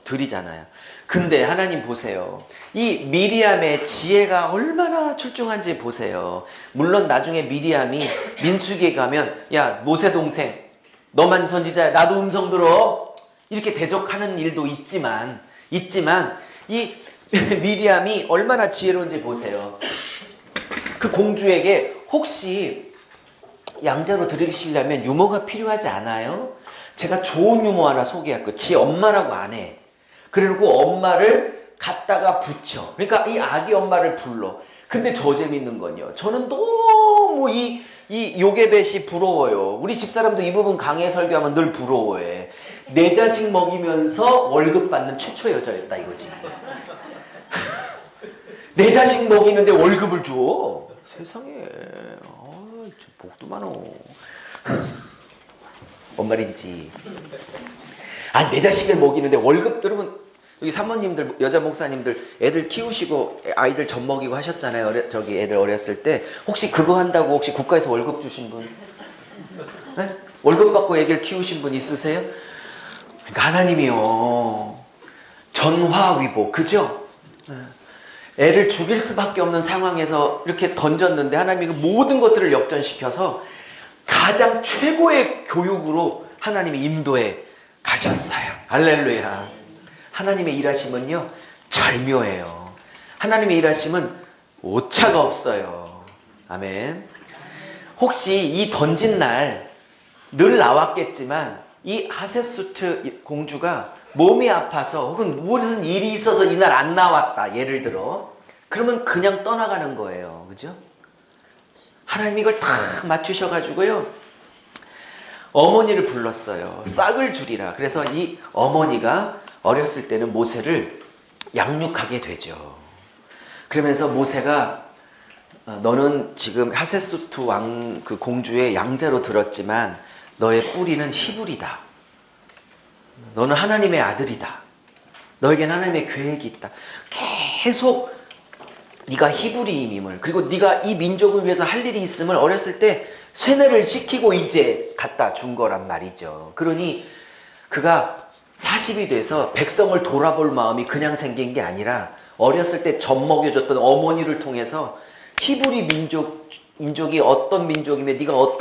드리잖아요. 근데 하나님 보세요. 이 미리암의 지혜가 얼마나 출중한지 보세요. 물론 나중에 미리암이 민수기에 가면 야 모세 동생 너만 선지자야 나도 음성 들어 이렇게 대적하는 일도 있지만 이 미리암이 얼마나 지혜로운지 보세요. 그 공주에게 혹시 양자로 드리시려면 유모가 필요하지 않아요? 제가 좋은 유모 하나 소개할게요. 지 엄마라고 안 해. 그리고 엄마를 갖다가 붙여. 그러니까 이 아기 엄마를 불러. 근데 저 재밌는 건요. 저는 너무 이 요게벳이 부러워요. 우리 집사람도 이 부분 강의 설교하면 늘 부러워해. 내 자식 먹이면서 월급 받는 최초 여자였다 이거지. 내 자식 먹이는데 월급을 줘. 세상에. 복도 많어. 뭔 말인지. 아, 내 자식을 먹이는데 월급, 여러분, 여기 사모님들, 여자 목사님들 애들 키우시고 아이들 젖 먹이고 하셨잖아요. 저기 애들 어렸을 때. 혹시 그거 한다고 혹시 국가에서 월급 주신 분? 네? 월급 받고 애들 키우신 분 있으세요? 그러니까 하나님이요. 전화위복, 그죠? 애를 죽일 수밖에 없는 상황에서 이렇게 던졌는데 하나님이 그 모든 것들을 역전시켜서 가장 최고의 교육으로 하나님이 인도해 가셨어요. 할렐루야. 하나님의 일하심은요 절묘해요. 하나님의 일하심은 오차가 없어요. 아멘. 혹시 이 던진 날 늘 나왔겠지만 이 하셋수트 공주가 몸이 아파서 혹은 무슨 일이 있어서 이날 안 나왔다 예를 들어 그러면 그냥 떠나가는 거예요. 그죠? 하나님이 이걸 다 맞추셔가지고요 어머니를 불렀어요. 싹을 주리라. 그래서 이 어머니가 어렸을 때는 모세를 양육하게 되죠. 그러면서 모세가 너는 지금 하셋수트 왕 그 공주의 양자로 들었지만 너의 뿌리는 히브리다. 너는 하나님의 아들이다. 너에겐 하나님의 계획이 있다. 계속 네가 히브리임을 그리고 네가 이 민족을 위해서 할 일이 있음을 어렸을 때 쇠뇌를 시키고 이제 갖다 준 거란 말이죠. 그러니 그가 40이 돼서 백성을 돌아볼 마음이 그냥 생긴 게 아니라 어렸을 때 젖 먹여줬던 어머니를 통해서 히브리 민족이 어떤 민족이며 네가 어떤